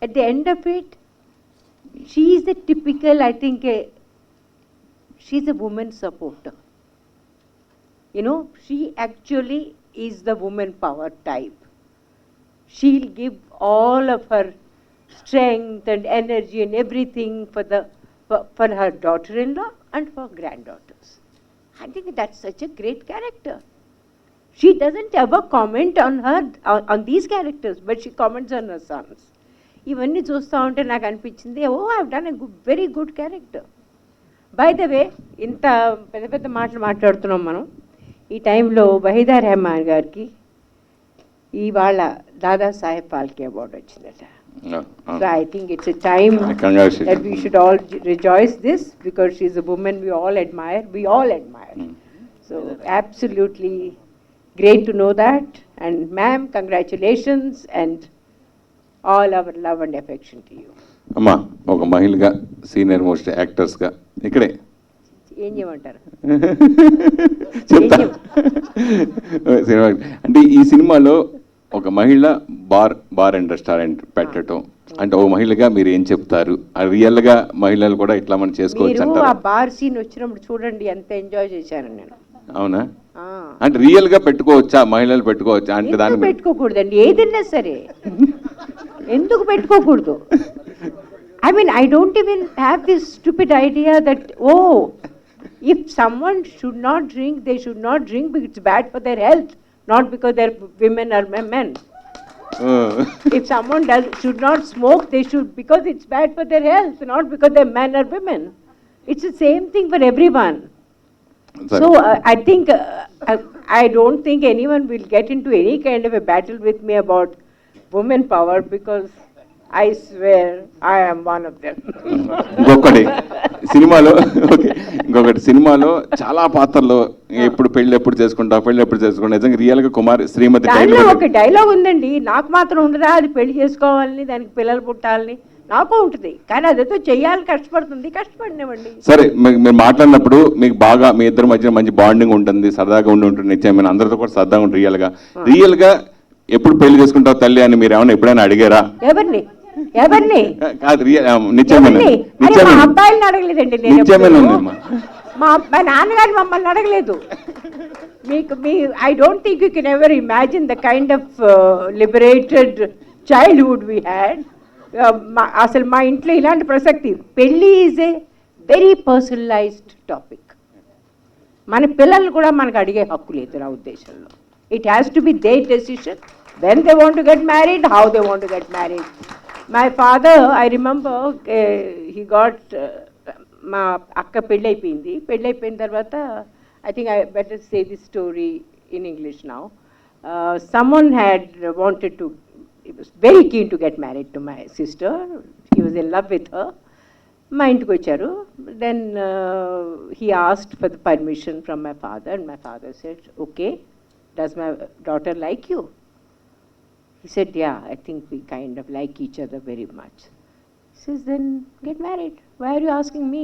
at the end of it, she is the typical, I think, she's a woman supporter. You know, she actually is the woman power type. She'll give all of her strength and energy and everything for her daughter-in-law and for granddaughters. I think that's such a great character. She doesn't ever comment on these characters, but she comments on her sons. ఇవన్నీ చూస్తూ ఉంటే నాకు అనిపించింది, oh I've done a very good character. By the way, ఇంత పెద్ద పెద్ద మాటలు మాట్లాడుతున్నాం మనం. ఈ టైంలో వహీదా రెహమాన్ గారికి ఇవాళ దాదాసాహెబ్ ఫాల్కే అవార్డు వచ్చిందట. So I think it's a time that we should all rejoice this, because she's a woman we all admire. So absolutely great to know that. And ma'am, congratulations and all our love and affection to you. అమ్మా, ఒక మహిళగా senior most యాక్టర్స్గా ఇక్కడే ఏం చేయమంటారు? చెప్తా. Cinema అంటే ఈ సినిమాలో ఒక మహిళ బార్ అండ్ రెస్టారెంట్ పెట్టడం అంటే ఒక మహిళగా మీరు ఏం చెప్తారు? రియల్గా మహిళలు కూడా ఇట్లా మనం చేసుకోవచ్చు అంటారు? ఆ బార్ సీన్ వచ్చినప్పుడు చూడండి ఎంత ఎంజాయ్ చేశాను నేను. అవునా? అంటే రియల్ గా పెట్టుకోవచ్చా, మహిళలు పెట్టుకోవచ్చా అంటే? దాన్ని పెట్టుకోకూడదండి, ఏదైనా సరే ఎందుకు పెట్టుకోకూడదు? I mean, I don't even have this stupid idea that, oh, if someone should not drink, they should not drink because it's bad for their health, not because they're women or men. If someone should not smoke, they should, because it's bad for their health, not because they're men or women. It's the same thing for everyone. So I think, I don't think anyone will get into any kind of a battle with me about women power, because I swear I am one of them. ఇంకొకటి సినిమాలో చాలా పాత్రలు ఎప్పుడు పెళ్ళి ఎప్పుడు చేసుకుంటా నిజంగా real గా కుమారి శ్రీమతి దానిలో ఒక డైలాగ్ ఉందండి, నాకు మాత్రం ఉండదా అది పెళ్లి చేసుకోవాలని, దానికి పిల్లలు పుట్టాలని? నాకు ఉంటుంది, కానీ అదేదో చెయ్యాలి, కష్టపడినవ్వండి. సరే, మీరు మాట్లాడినప్పుడు మీకు బాగా మీ ఇద్దరి మధ్య మంచి బాండింగ్ ఉంటుంది, సరదాగా ఉంటుంది, నిత్యం అందరితో కూడా సరదాగా ఉంటుంది. రియల్ గా ఎప్పుడు పెళ్లి చేసుకుంటావు తల్లి అని మీరు ఏమైనా ఎప్పుడైనా అడిగారా? ఎవరిని? అబ్బాయిని అడగలేదండి నేను, మా నాన్నగారు మమ్మల్ని అడగలేదు. I don't think you can ever imagine the kind of liberated childhood we had. అసలు మా ఇంట్లో ఇలాంటి ప్రసక్తి, పెళ్ళి is a very personalised topic. మన పిల్లల్ని కూడా మనకు అడిగే హక్కు లేదు నా ఉద్దేశంలో. It has to be their decision when they want to get married, how they want to get married. My father, I remember, he got మా అక్క పెళ్ళైపోయింది తర్వాత, I think I better say this story in English now. Someone had wanted to, he was very keen to get married to my sister. He was in love with her. మా ఇంటికి వచ్చారు. Then he asked for the permission from my father, and my father said, okay, does my daughter like you? He said, yeah, I think we kind of like each other very much. He says, then get married. Why are you asking me?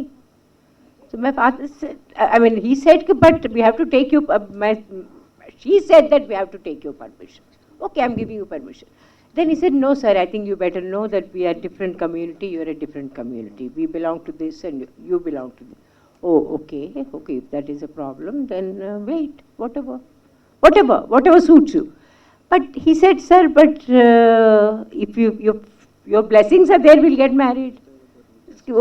So my father said, I mean, he said, but we have to take you, she said that we have to take your permission. Okay, I'm giving you permission. Then he said, no, sir, I think you better know that we are different community, you're a different community. We belong to this and you belong to this. Oh, okay, if that is a problem, then wait, whatever suits you. But he said, sir, but if your blessings are there, we'll get married.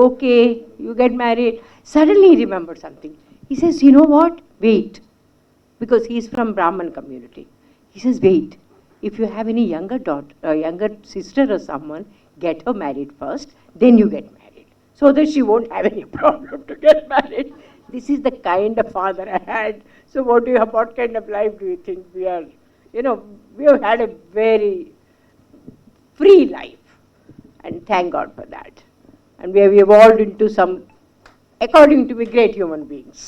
Okay, you get married. Suddenly he remembered something. He says, you know what? Wait. Because he's from Brahman community. He says, wait. If you have any younger sister or someone, get her married first, then you get married. So that she won't have any problem to get married. This is the kind of father I had. So what kind of life do you think we are? You know, we have had a very free life, and thank God for that. And we have evolved into some, according to me, great human beings.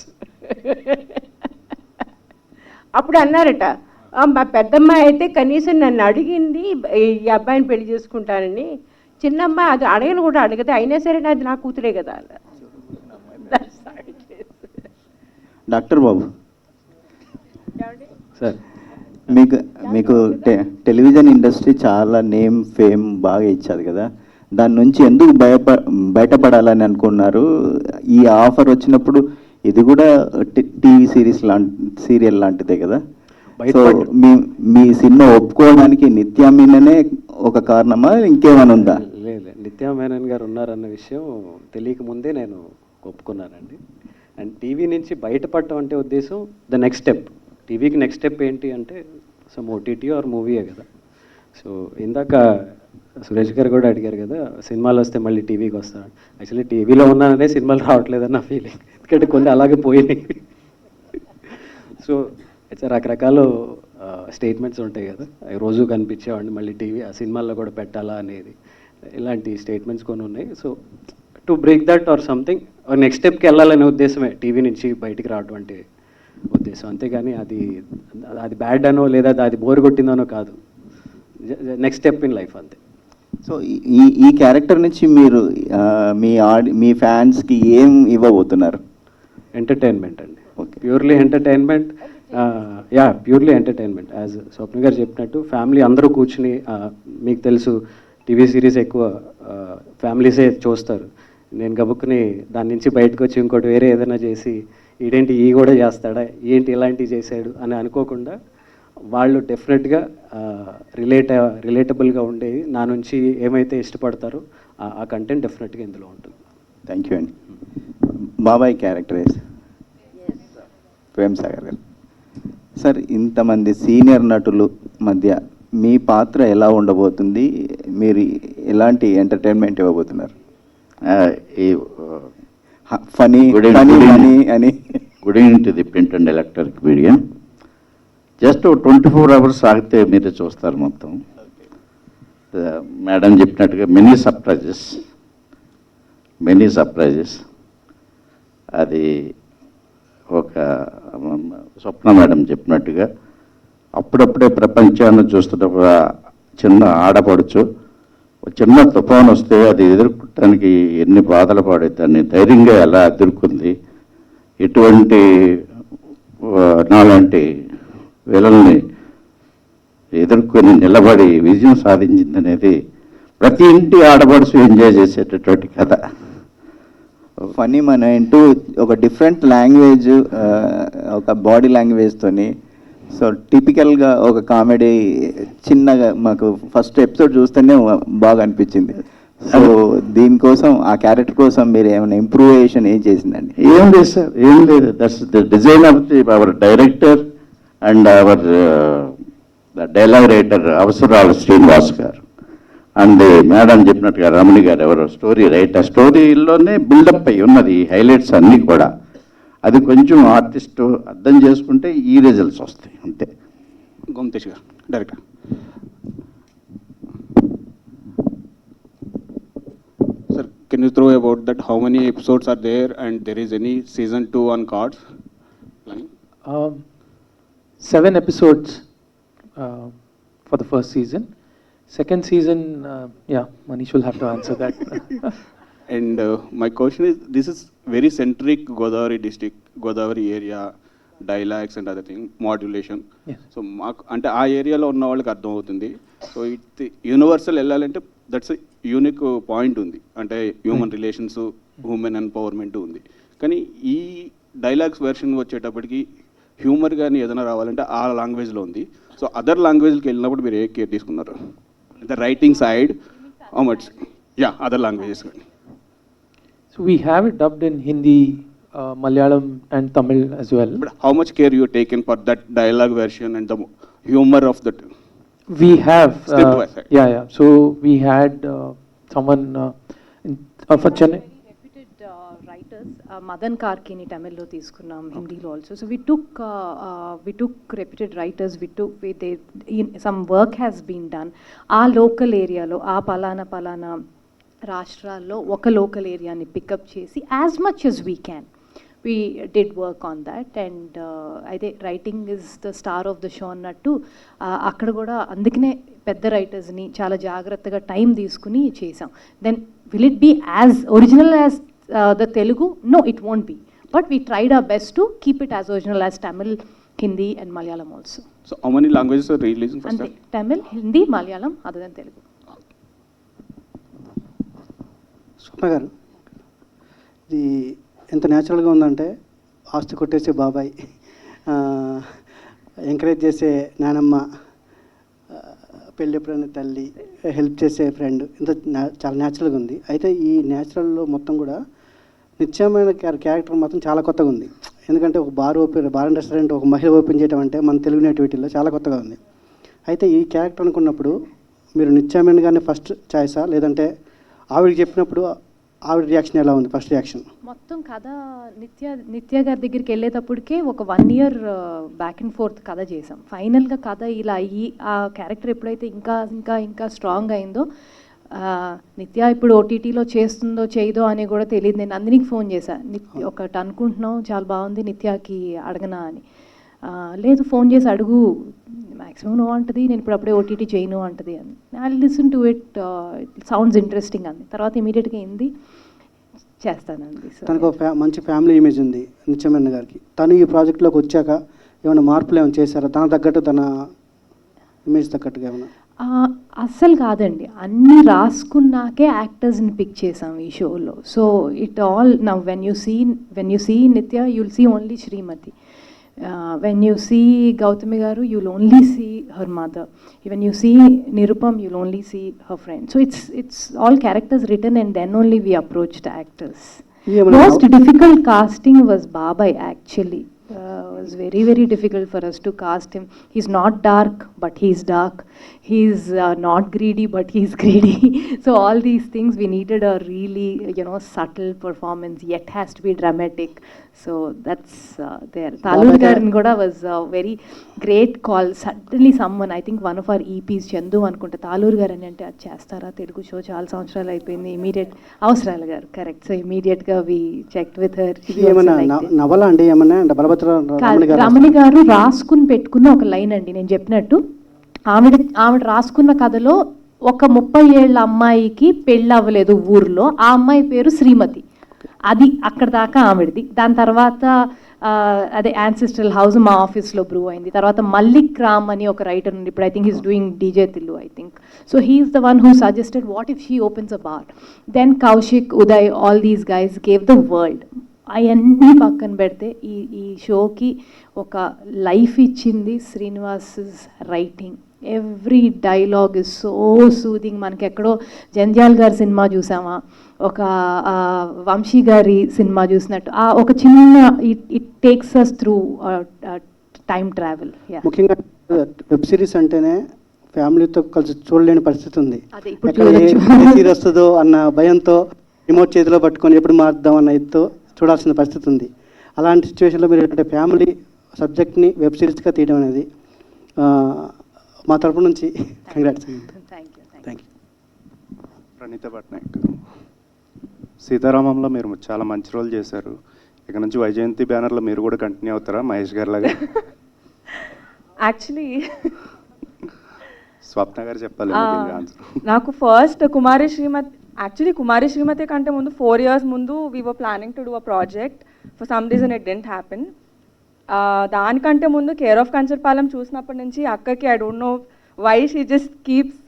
అప్పుడు అన్నారట, మా పెద్దమ్మాయి అయితే కనీసం నన్ను అడిగింది ఈ అబ్బాయిని పెళ్లి చేసుకుంటానని, చిన్న అమ్మాయి అది అడగను కూడా అడగదు, అయినా సరే అది నా కూతురే కదా. డాక్టర్ బాబు సార్, మీకు మీకు టెలివిజన్ ఇండస్ట్రీ చాలా నేమ్ ఫేమ్ బాగా ఇచ్చారు కదా, దాని నుంచి ఎందుకు బయటపడాలని అనుకున్నారు? ఈ ఆఫర్ వచ్చినప్పుడు ఇది కూడా టీవీ సీరియల్ లాంటిదే కదా, సో మీ సినిమా ఒప్పుకోవడానికి నిత్యా మీననే ఒక కారణమా, ఇంకేమైనా ఉందా? లేదు, నిత్యా మేనన్ గారు ఉన్నారన్న విషయం తెలియక ముందే నేను ఒప్పుకున్నానండి. అండ్ టీవీ నుంచి బయటపడటం అంటే ఉద్దేశం ద నెక్స్ట్ స్టెప్. టీవీకి నెక్స్ట్ స్టెప్ ఏంటి అంటే సమ్ ఓటీటీ ఆర్ మూవీయే కదా. సో ఇందాక సురేష్ గారు కూడా అడిగారు కదా, సినిమాలు వస్తే మళ్ళీ టీవీకి వస్తాను. యాక్చువల్లీ టీవీలో ఉన్నాననే సినిమాలు రావట్లేదని నా ఫీలింగ్, ఎందుకంటే కొన్ని అలాగే పోయినాయి. సో ఇట్స్ రకరకాల స్టేట్మెంట్స్ ఉంటాయి కదా, అవి రోజు కనిపించేవాడిని, మళ్ళీ టీవీ ఆ సినిమాల్లో కూడా పెట్టాలా అనేది, ఇలాంటి స్టేట్మెంట్స్ కొన్ని ఉన్నాయి. So to break that or something next స్టెప్కి వెళ్ళాలనే ఉద్దేశమే టీవీ నుంచి బయటికి రావటువంటి ఉద్దేశం, అంతేగాని అది అది బ్యాడ్ అనో లేదా అది బోర్ కొట్టిందనో కాదు. నెక్స్ట్ స్టెప్ ఇన్ లైఫ్ అంతే. సో ఈ క్యారెక్టర్ నుంచి మీరు మీ ఫ్యాన్స్కి ఏం ఇవ్వబోతున్నారు? ఎంటర్టైన్మెంట్ అండి, purely entertainment. Purely entertainment. As Swapna garu చెప్పినట్టు ఫ్యామిలీ అందరూ కూర్చుని, మీకు తెలుసు టీవీ సిరీస్ ఎక్కువ ఫ్యామిలీసే చూస్తారు. నేను గబుక్కుని దాని నుంచి బయటకు వచ్చి ఇంకోటి వేరే ఏదైనా చేసి ఈడేంటి ఈ కూడా చేస్తాడా, ఏంటి ఇలాంటివి చేశాడు అని అనుకోకుండా వాళ్ళు డెఫినెట్గా రిలేటబుల్గా ఉండేవి నా నుంచి ఏమైతే ఇష్టపడతారో ఆ కంటెంట్ డెఫినెట్గా ఇందులో ఉంటుంది. థ్యాంక్ యూ అండి. బాబాయ్ క్యారెక్టరైజ్ ప్రేమ్ సాగర్ గారు. సార్, ఇంతమంది సీనియర్ నటులు మధ్య మీ పాత్ర ఎలా ఉండబోతుంది? మీరు ఎలాంటి ఎంటర్టైన్మెంట్ ఇవ్వబోతున్నారు? ఫనీ అని. Good evening to the print and electronic media. Just 24 hours ఆగితే మీరే చూస్తారు మొత్తం. మేడం చెప్పినట్టుగా మెనీ సర్ప్రైజెస్. అది ఒక స్వప్న మేడం చెప్పినట్టుగా అప్పుడప్పుడే ప్రపంచాన్ని చూస్తున్న ఒక చిన్న ఆడపడుచు చిన్న తుఫాన్ వస్తే అది ఎదుర్కొనడానికి ఎన్ని బాధలు పడే దాన్ని ధైర్యంగా ఎలా ఎదుర్కొంది, ఎటువంటి నాలాంటి వీళ్ళని ఎదుర్కొని నిలబడి విజయం సాధించింది అనేది ప్రతి ఇంటి ఆడపడుచు ఎంజాయ్ చేసేటటువంటి కథ. ఫనీ మన ఇంటూ ఒక డిఫరెంట్ లాంగ్వేజ్, ఒక బాడీ లాంగ్వేజ్తోని, సో టిపికల్గా ఒక కామెడీ చిన్నగా మాకు ఫస్ట్ ఎపిసోడ్ చూస్తేనే బాగా అనిపించింది. సో దీనికోసం ఆ క్యారెక్టర్ కోసం మీరు ఏమైనా ఇంప్రూవేషన్ ఏం చేసిందండి? ఏం లేదు సార్, ఏం లేదు. That's the design of the hour director and hour dialogue writer అవసరాలు శ్రీనివాస్ గారు అండ్ మేడం చెప్పినట్టుగా రమణి గారు ఎవరు స్టోరీ రైటర్. స్టోరీలోనే బిల్డప్ అయి ఉన్నది హైలైట్స్ అన్నీ కూడా. అది కొంచెం ఆర్టిస్ట్ అర్థం చేసుకుంటే ఈ రిజల్ట్స్ వస్తాయి అంతే. గోమతేష్ గారు director. Sir, can you throw about that how many episodes are there and there is any season 2 on cards? 7 episodes for the first season. Second season, Manish will have to answer that. And my question is, this is very centric Godavari district, Godavari area, dialects and other thing, modulation. Yes. So అంటే ఆ ఏరియాలో ఉన్న వాళ్ళకి అర్థం అవుతుంది. So it universal వెళ్ళాలంటే that's unique point ఉంది, అంటే హ్యూమన్ రిలేషన్స్, హ్యూమన్ ఎంపవర్మెంట్ ఉంది. కానీ ఈ డైలాగ్స్ వెర్షన్ వచ్చేటప్పటికి హ్యూమర్ కానీ ఏదైనా రావాలంటే ఆ లాంగ్వేజ్లో ఉంది. సో అదర్ లాంగ్వేజ్కి వెళ్ళినప్పుడు మీరు ఏ కేర్ తీసుకున్నారు? The writing side how much? Other languages కానీ. So we have it dubbed in Hindi, Malayalam and Tamil as well. But how much care you taken for that dialogue version and the humor of that? We have. Step by step. So we had someone for Chennai. Madan కార్కిని తమిళ్లో తీసుకున్నాం, హిందీలో also. So we took reputed writers, some work has been done. ఆ local ఏరియాలో ఆ పలానా రాష్ట్రాల్లో ఒక లోకల్ ఏరియాని పికప్ చేసి as much as we can we did work on that. And అయితే writing is the star of the show అన్నట్టు అక్కడ కూడా అందుకనే పెద్ద రైటర్స్ని చాలా జాగ్రత్తగా టైం తీసుకుని చేసాం. Then will it be as original as the Telugu? No, it won't be, but we tried our best to keep it as original as Tamil, Hindi and Malayalam also. So how many languages are releasing first అంతే, time? Tamil, Hindi, Malayalam, other than Telugu. Swapna garu, ఇది ఎంత న్యాచురల్గా ఉందంటే ఆస్తి కొట్టేసే బాబాయ్, encourage చేసే నానమ్మ, పెళ్ళెప్పుడైన తల్లి, హెల్ప్ చేసే ఫ్రెండ్, ఇంత చాలా న్యాచురల్గా ఉంది. అయితే ఈ న్యాచురల్లో మొత్తం కూడా నిత్యమైన క్యారెక్టర్ మాత్రం చాలా కొత్తగా ఉంది. ఎందుకంటే ఒక బార్ అండ్ రెస్టారెంట్ ఒక మహిళ ఓపెన్ చేయడం అంటే మన తెలుగు నేటివిటీలో చాలా కొత్తగా ఉంది. అయితే ఈ క్యారెక్టర్ అనుకున్నప్పుడు మీరు నిత్యమైన గారిని ఫస్ట్ చాయిసా, లేదంటే ఆవిడకి చెప్పినప్పుడు ఆవిడ రియాక్షన్ ఎలా ఉంది? ఫస్ట్ రియాక్షన్ మొత్తం కథ నిత్య గారి దగ్గరికి వెళ్ళేటప్పటికే ఒక 1 year బ్యాక్ అండ్ ఫోర్త్ కథ చేసాం. ఫైనల్గా కథ ఇలా అయ్యి ఆ క్యారెక్టర్ ఎప్పుడైతే ఇంకా ఇంకా ఇంకా స్ట్రాంగ్ అయిందో, నిత్య ఇప్పుడు ఓటీటీలో చేస్తుందో చేయదో అని కూడా తెలియదు. నేను నందినికి ఫోన్ చేశాను, ఒకటి అనుకుంటున్నాం చాలా బాగుంది, నిత్యకి అడగనా అని. లేదు, ఫోన్ చేసి అడుగు, మ్యాక్సిమం నువ్వు అంటది, నేను ఇప్పుడు అప్పుడే ఓటీటీ చేయను అంటది అని. I listen to it, sounds interesting అంది. తర్వాత ఇమీడియట్గా ఏంది చేస్తానండి. తనకు ఒక మంచి ఫ్యామిలీ ఇమేజ్ ఉంది నిత్యమైన గారికి. తను ఈ ప్రాజెక్ట్లోకి వచ్చాక ఏమైనా మార్పులు ఏమైనా చేశారా? తన తగ్గట్టు, తన ఇమేజ్ తగ్గట్టుగా ఏమైనా? అస్సలు కాదండి, అన్నీ రాసుకున్నాకే యాక్టర్స్ని పిక్ చేసాం ఈ షోలో. So it all now when you see Nithya, you'll see only Srimathi. When you see Gautami garu, you'll only see her mother. When you see Nirupam, you'll only see her friend. So it's all characters written, and then only we approached actors. Most difficult casting was Babai actually. It was very, very difficult for us to cast him. He's not dark, but he's dark. He's not greedy, but he's greedy. So all these things, we needed a really, subtle performance, yet has to be dramatic. So that's there. Talur Garan Goda was a very great call. Suddenly someone, I think one of our EPs, Chandu anukunta, Talur Garan ante adi chestara, Telugu show chaala samvatsaralu ayipindi, immediate avasaralu garu, correct. So immediate ga we checked with her. ఇది ఏమన్నా నవల అండి? ఏమన్నా అంటే బలభద్ర రమణి గారు రాసుకుని పెట్టుకున్న ఒక లైన్ అండి. నేను చెప్పినట్టు ఆవిడ రాసుకున్న కథలో ఒక 30 ఏళ్ల అమ్మాయికి పెళ్ళి అవ్వలేదు ఊర్లో, ఆ అమ్మాయి పేరు శ్రీమతి. అది అక్కడ దాకా ఆవిడది. దాని తర్వాత అదే యాన్సిస్ట్రల్ హౌస్ మా ఆఫీస్లో బ్రూ అయింది. తర్వాత మల్లిక్ రామ్ అని ఒక రైటర్ ఉంది, ఇప్పుడు I think he's doing DJ Tillu I think. So he is the one who suggested what if she opens a bar. Then Kaushik, Uday, all these guys gave the world. అవన్నీ పక్కన పెడితే ఈ షోకి ఒక లైఫ్ ఇచ్చింది Srinivas writing. Every dialogue is so soothing. మనకి ఎక్కడో జంధ్యాల్ గారి సినిమా చూసామా, ఒక వంశీ గారి సినిమా చూసినట్టు ఒక చిన్న it takes us through time travel. ముఖ్యంగా వెబ్ సిరీస్ అంటేనే ఫ్యామిలీతో కలిసి చూడలేని పరిస్థితి ఉంది. సీరియస్ వస్తుందో అన్న భయంతో రిమోట్ చేతిలో పట్టుకొని ఎప్పుడు మారుద్దాం అన్న ఇదితో చూడాల్సిన పరిస్థితి ఉంది. అలాంటి సిచ్యువేషన్లో మీరు ఏంటంటే ఫ్యామిలీ సబ్జెక్ట్ని వెబ్ సిరీస్గా తీయడం అనేది మా తరపు నుంచి congrats. Thank you. Praneetha Patnaik, సీతారామంలో మీరు చాలా మంచి రోల్ చేశారు. ఇక నుంచి వైజయంతి బ్యానర్లో మీరు కూడా కంటిన్యూ అవుతారా మహేష్ గారి లాగా? యాక్చువల్లీ స్వప్న గారు చెప్పాలి నాకు ఫస్ట్ కుమారి శ్రీమతి కంటే ముందు 4 years ముందు we were planning to do a project. For some reason it didn't happen. దానికంటే ముందు కేర్ ఆఫ్ కంచర్పాలెం చూసినప్పటి నుంచి అక్కకి I don't know why she just keeps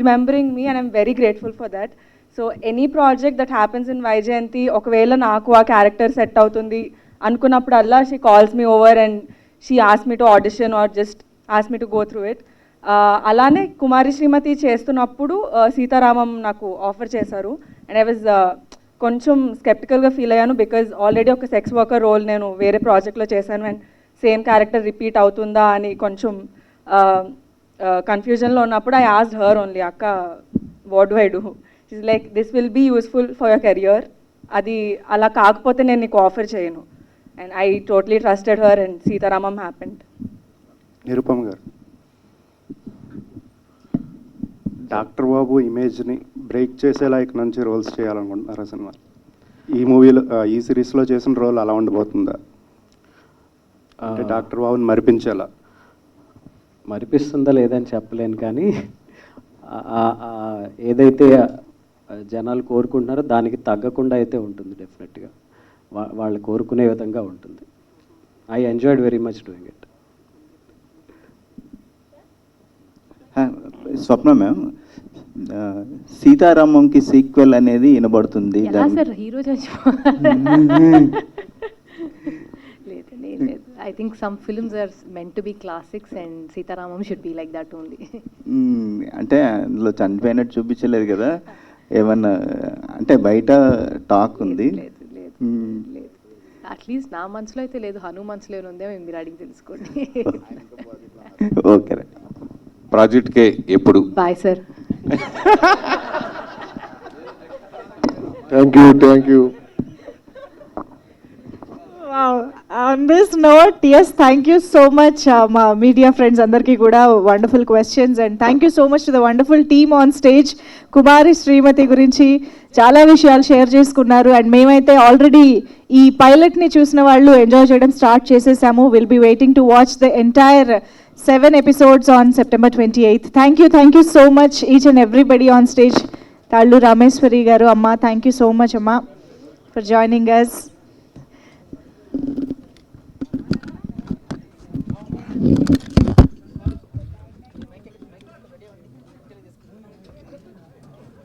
remembering me and I'm very grateful for that. So any project that happens in Vyjayanthi, ఒకవేళ నాకు ఆ character set అవుతుంది అనుకున్నప్పుడల్లా she calls me over and she ask me to audition or just ask me to go through it. అలానే కుమారి శ్రీమతి చేస్తున్నప్పుడు సీతారామం నాకు offer చేశారు and I was కొంచెం స్కెప్టికల్గా ఫీల్ అయ్యాను, బికాజ్ ఆల్రెడీ ఒక సెక్స్ వర్కర్ రోల్ నేను వేరే ప్రాజెక్ట్లో చేశాను అండ్ సేమ్ క్యారెక్టర్ రిపీట్ అవుతుందా అని కొంచెం కన్ఫ్యూజన్లో ఉన్నప్పుడు ఐ ఆస్క్డ్ హర్ ఓన్లీ, అక్క what do I do? She's like, this will be useful for your career, అది అలా కాకపోతే నేను నీకు ఆఫర్ చేయను. And I totally trusted her and Sitaramam happened. Nirupam గారు, డాక్టర్ బాబు ఇమేజ్ని బ్రేక్ చేసేలా ఇక నుంచి రోల్స్ చేయాలనుకుంటున్నారా సినిమా? ఈ మూవీలో ఈ సిరీస్లో చేసిన రోల్ అలా ఉండబోతుందా? అంటే డాక్టర్ బాబుని మరిపించేలా. మరిపిస్తుందా లేదని చెప్పలేను, కానీ ఏదైతే జనాలు కోరుకుంటున్నారో దానికి తగ్గకుండా అయితే ఉంటుంది డెఫినెట్గా. వాళ్ళు కోరుకునే విధంగా ఉంటుంది. I enjoyed very much doing it. Swapna ma'am, సీతారామంకి సీక్వెల్ అనేది వినబడుతుంది. ఎలా సార్ హీరో లేదు I think some films are meant to be classics and Sitaramam should be like that only. అంటే అందులో చనిపోయినట్టు చూపించలేదు కదా, ఏమన్నా అంటే బయట టాక్ ఉంది. అట్లీస్ట్ నా మనసులో అయితే లేదు, హను మనసులో ఉందే, మీరు అడిగి తెలుసుకోండి. Okay right. ప్రాజెక్ట్కే ఎప్పుడు? Bye sir. Thank you. On this note, yes, thank you so much, మా మీడియా ఫ్రెండ్స్ అందరికీ కూడా wonderful questions, and thank you so much to the wonderful team on stage. Kumari Srimathi గురించి చాలా విషయాలు షేర్ చేసుకున్నారు, అండ్ మేమైతే ఆల్రెడీ ఈ పైలట్ని చూసిన వాళ్ళు ఎంజాయ్ చేయడం స్టార్ట్ చేసేసాము. Will be waiting to watch the entire 7 episodes on September 28th. Thank you so much each and everybody on stage. Tallu Rameswari garu, amma, thank you so much amma for joining us.